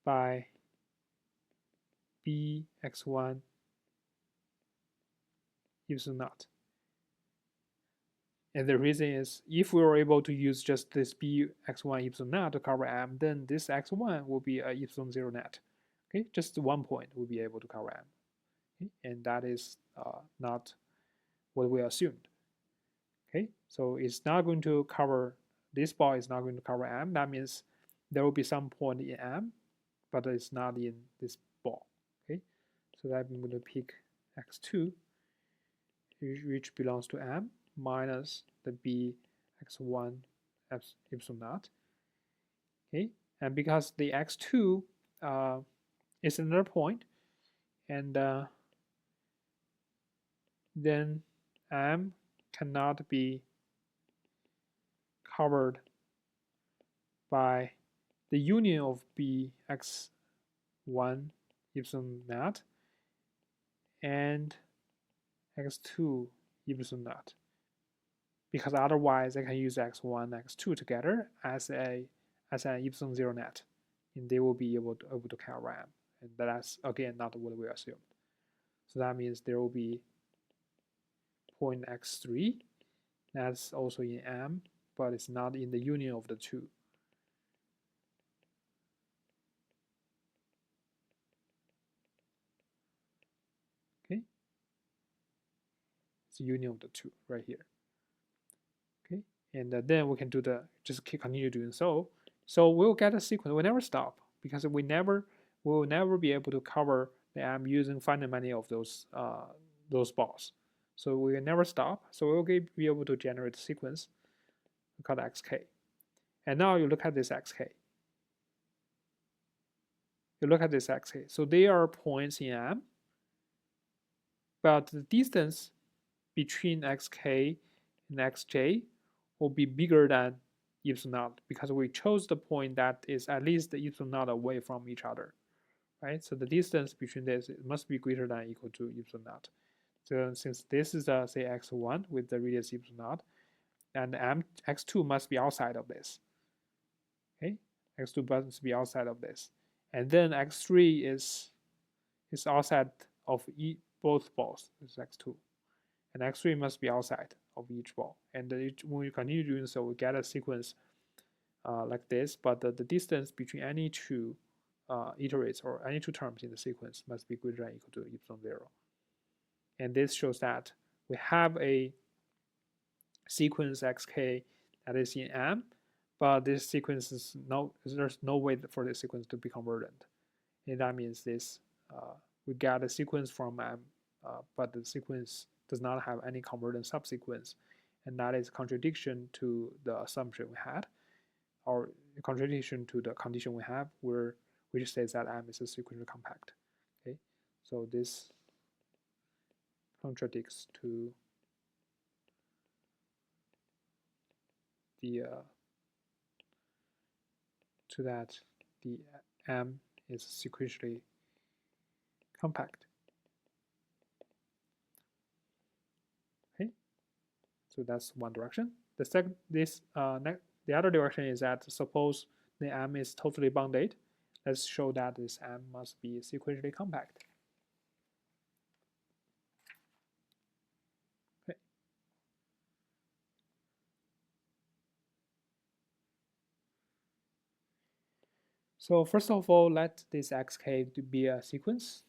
by bx1 epsilon naught. And the reason is, if we were able to use just this bx1 epsilon naught to cover M, then this x1 will be a epsilon 0 net. Okay, just 1 point will be able to cover M. Okay? And that is not what we assumed. Okay, so it's not going to cover, this ball is not going to cover M. That means there will be some point in M, but it's not in this ball. Okay, so that I'm going to pick x2, which belongs to M, minus the bx1 epsilon naught. Okay, and because the x2 is another point, and then M cannot be covered by the union of bx1 epsilon naught and x2 epsilon naught, because otherwise I can use x1, x2 together as an epsilon 0 net, and they will be able to cover M. and that's again not what we assumed. So that means there will be point x3 that's also in M, but it's not in the union of the two. Okay, it's the union of the two right here. Okay, and then we can do the just continue doing so. So we'll get a sequence. We never stop because we will never be able to cover the M using finite many of those balls. So we will never stop. So we'll be able to generate a sequence called xk. And now you look at this xk. You look at this xk. So they are points in M, but the distance between xk and xj will be bigger than epsilon naught because we chose the point that is at least the epsilon naught away from each other, right? So the distance between this must be greater than or equal to epsilon naught. So since this is say x1 with the radius epsilon naught, and x2 must be outside of this. Okay, x2 must be outside of this, and then x3 is outside of both balls. This is x2, and x3 must be outside of each ball. And when we continue doing so, we get a sequence like this, but the distance between any two iterates or any two terms in the sequence must be greater than or equal to epsilon 0. And this shows that we have a sequence xk that is in M, but this sequence is there's no way for this sequence to be converted. And that means this we get a sequence from M, but the sequence does not have any convergent subsequence, and that is a contradiction to the assumption we had, or a contradiction to the condition we have, which says that M is a sequential compact. Okay, so this contradicts to the that the M is sequentially compact. Okay, so that's one direction. The second, the other direction is that suppose the M is totally bounded. Let's show that this M must be sequentially compact. Okay. So first of all, let this xk to be a sequence.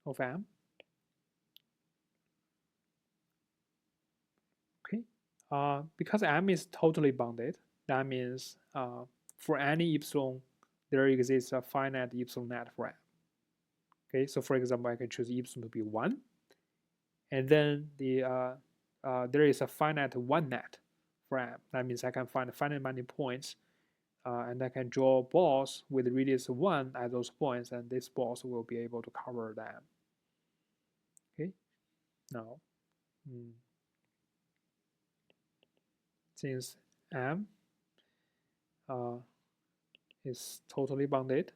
Of M. Okay, because M is totally bounded, that means for any epsilon, there exists a finite epsilon net for M. Okay, so for example, I can choose epsilon to be 1, and then there is a finite 1 net for M. That means I can find finite many points, and I can draw balls with radius 1 at those points, and these balls will be able to cover them. Okay, now since M is totally bounded,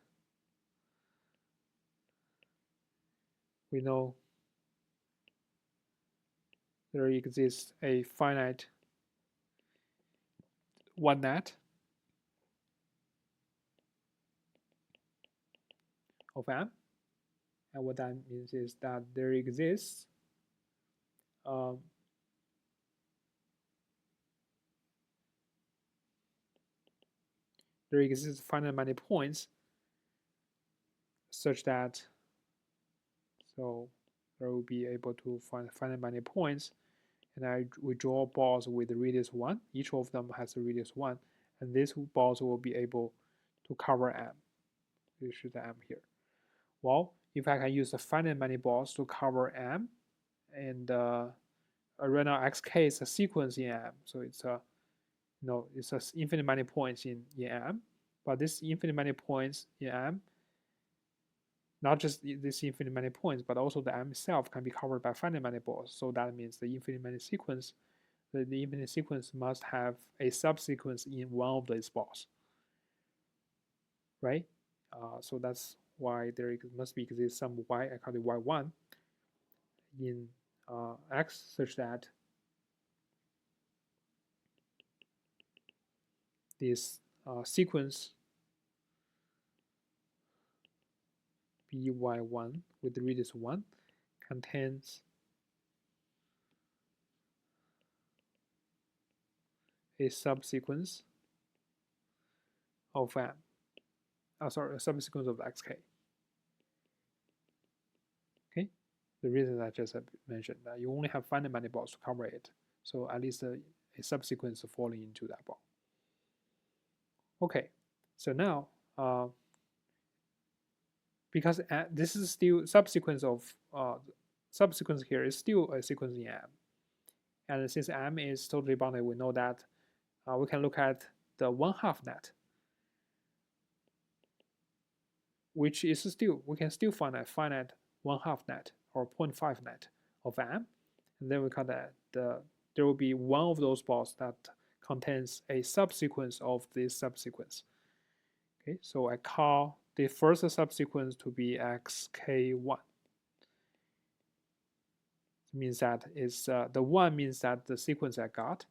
we know there exists a finite 1 net of M, and what that means is that there exists finite many points such that there will be able to find finite many points, and we draw balls with radius 1. Each of them has a radius 1, and these balls will be able to cover M. This is the M here. Well, if I can use the finite many balls to cover M, and right now xk is a sequence in M, so it's a it's a infinite many points in M, but this infinite many points in M, not just this infinite many points, but also the M itself can be covered by finite many balls. So that means the infinite many sequence, the infinite sequence must have a subsequence in one of these balls, right? So that's why there must be exist some y, I call it y1 in X, such that this sequence by1 with the radius 1 contains a subsequence of m. A subsequence of xk. Okay, the reason I just mentioned that you only have finite many balls to cover it, so at least a subsequence falling into that ball. Okay, so now because this is still subsequence of subsequence here is still a sequence in M, and since M is totally bounded, we know that we can look at the 1/2 net, which is still we can still find a finite 1/2 net or 0.5 net of M, and then we call that there will be one of those balls that contains a subsequence of this subsequence. Okay, so I call the first subsequence to be xk1. It means that is the 1 means that the sequence I got.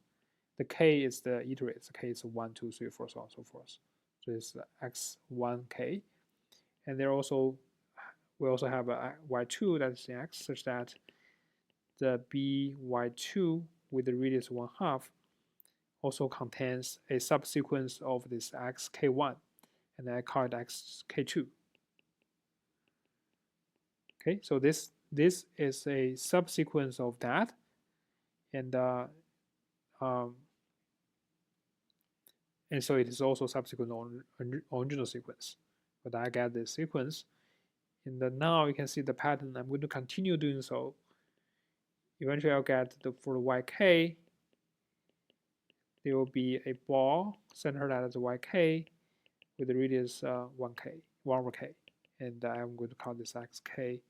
The k is the iterates. The k is 1, 2, 3, 4, so on and so forth. So it's x1k, and there also we also have a y2 that is in x, such that the by2 with the radius 1/2 also contains a subsequence of this xk1, and I call it xk2. Okay, so this is a subsequence of that, and so it is also subsequent original sequence. But I get this sequence, and now you can see the pattern. I'm going to continue doing so. Eventually, I'll get for the yk, there will be a ball centered at the yk with the radius 1k, 1 over k, and I'm going to call this xk.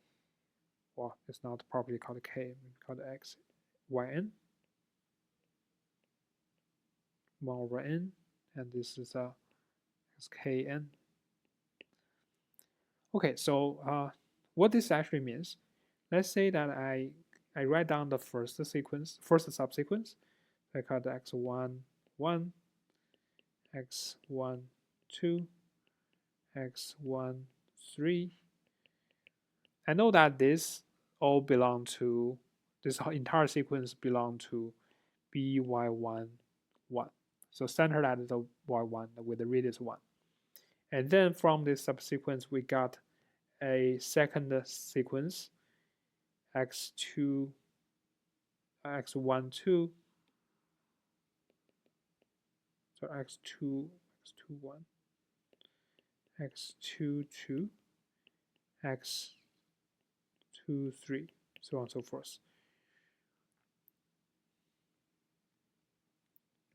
Well, it's not properly called k. I'm going to call it x, yn, 1 over n, and this is skn. Okay, so what this actually means, let's say that I write down the first subsequence. I call it x1, 1, x1, 2, x1, 3. I know that this all belong to, this entire sequence belong to by1, 1. So centered at the y1 with the radius 1. And then from this subsequence, we got a second sequence, x2, x1, 2, so x2, x2, 1, x2, 2, x2, 3, so on and so forth.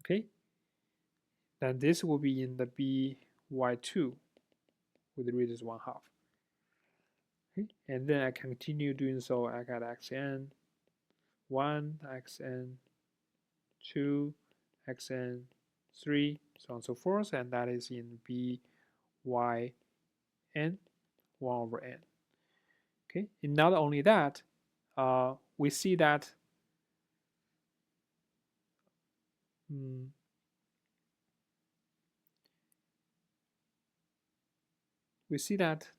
Okay, then this will be in the by2 with the radius 1/2. Okay, and then I continue doing so. I got xn 1, xn 2, xn 3, so on and so forth, and that is in byn 1 over n. Okay, and not only that, we see that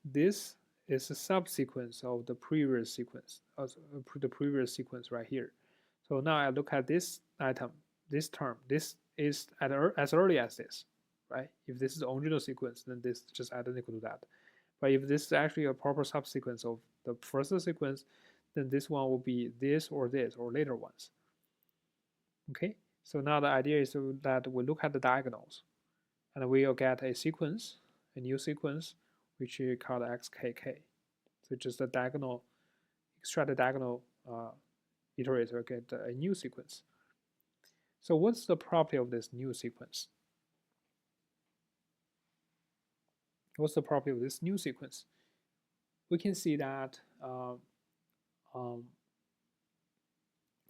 this is a subsequence of the previous sequence, the previous sequence right here. So now I look at this item, this term. This is as early as this, right? If this is the original sequence, then this is just identical to that. But if this is actually a proper subsequence of the first sequence, then this one will be this or later ones. Okay, so now the idea is that we look at the diagonals, and we'll get a sequence, a new sequence, which is called xkk. So just the diagonal, extract the diagonal iterator, get a new sequence. So what's the property of this new sequence? What's the property of this new sequence? We can see that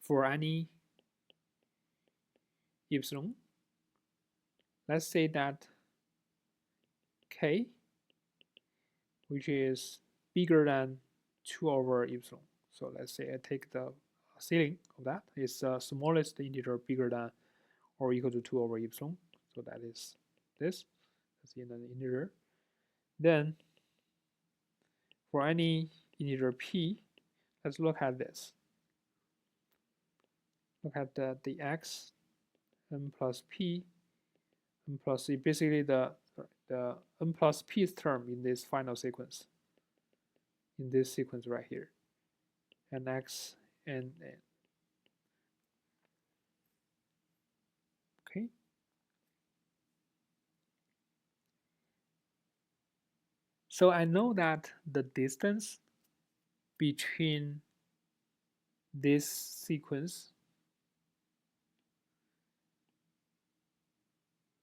for any epsilon, let's say that k, which is bigger than 2 over epsilon. So let's say I take the ceiling of that. It's the smallest integer bigger than or equal to 2 over epsilon. So that is this. as in an integer. Then for any integer p, let's look at this. Look at the x n plus p n plus c, basically the n plus p's term in this final sequence, in this sequence right here, and x and n. Okay. So I know that the distance between this sequence,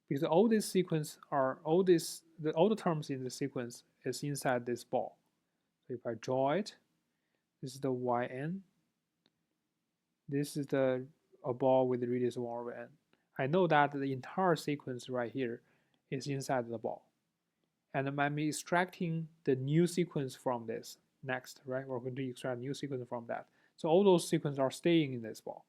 because all this sequence are all the terms in the sequence is inside this ball. So if I draw it, this is the yn. This is a ball with the radius 1/n. I know that the entire sequence right here is inside the ball. And I'm extracting the new sequence from this next, right? We're going to extract a new sequence from that. So all those sequences are staying in this ball.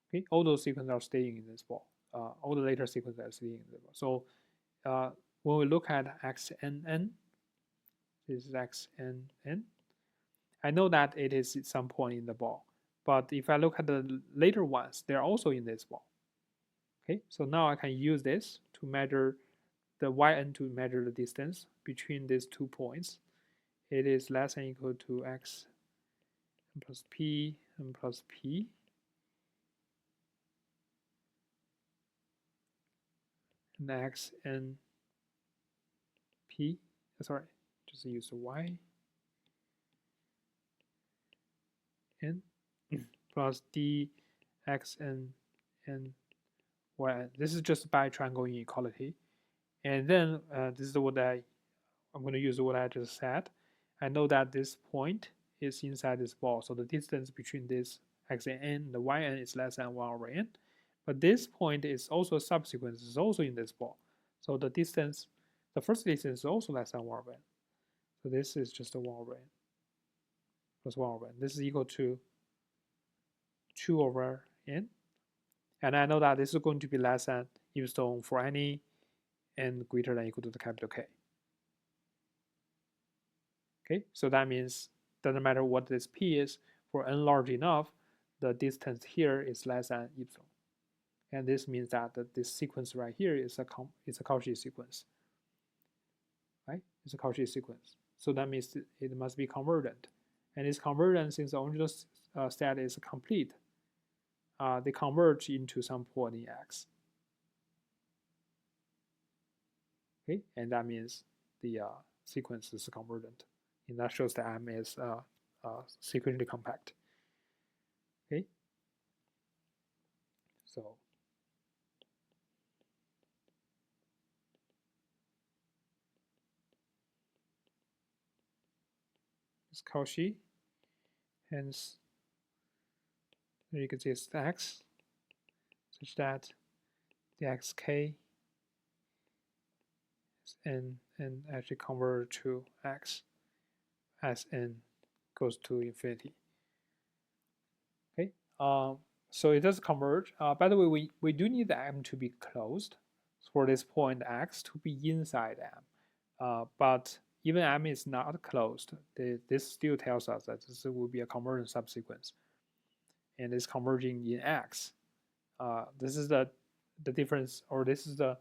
Okay, all those sequences are staying in this ball. All the later sequences are staying in the ball. So when we look at xnn, this is xnn, I know that it is at some point in the ball. But if I look at the later ones, they're also in this ball. Okay, so now I can use this to measure the yn, to measure the distance between these 2 points. It is less than or equal to x n plus p n plus p. And x n p, sorry, just use the y n plus d x n n y. This is just by triangle inequality. And then this is what I'm going to use what I just said. I know that this point is inside this ball, so the distance between this x and n, the yn is less than 1/n. But this point is also a subsequence, is also in this ball. So the distance, the first distance is also less than 1/n. So this is just a 1/n plus 1/n. This is equal to 2/n. And I know that this is going to be less than epsilon for any n greater than or equal to the capital K. Okay, so that means doesn't matter what this p is, for n large enough, the distance here is less than epsilon. And this means that this sequence right here is a Cauchy sequence. Right? It's a Cauchy sequence. So that means it must be convergent. And it's convergent since the original set is complete. They converge into some point in X. Okay, and that means the sequence is convergent. And that shows that M is sequentially compact. Okay, so it's Cauchy, hence you can see it's X, such that the xk and actually convert to x as n goes to infinity. Okay, so it does converge. By the way, we do need the M to be closed for this point x to be inside M. But even M is not closed, this still tells us that this will be a convergent subsequence, and it's converging in X. This is the difference, or this is the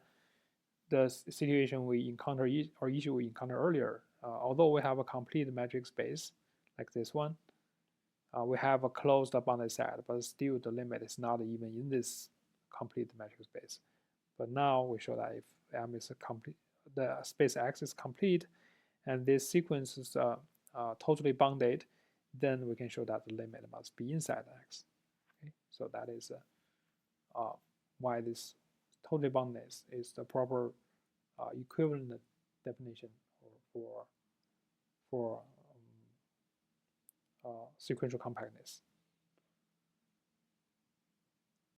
situation we encounter, or issue we encountered earlier. Although we have a complete metric space like this one, we have a closed bounded set, but still the limit is not even in this complete metric space. But now we show that if M is a complete, the space X is complete, and this sequence is totally bounded, then we can show that the limit must be inside X. Okay? So that is why this totally bounded is the proper equivalent definition for sequential compactness.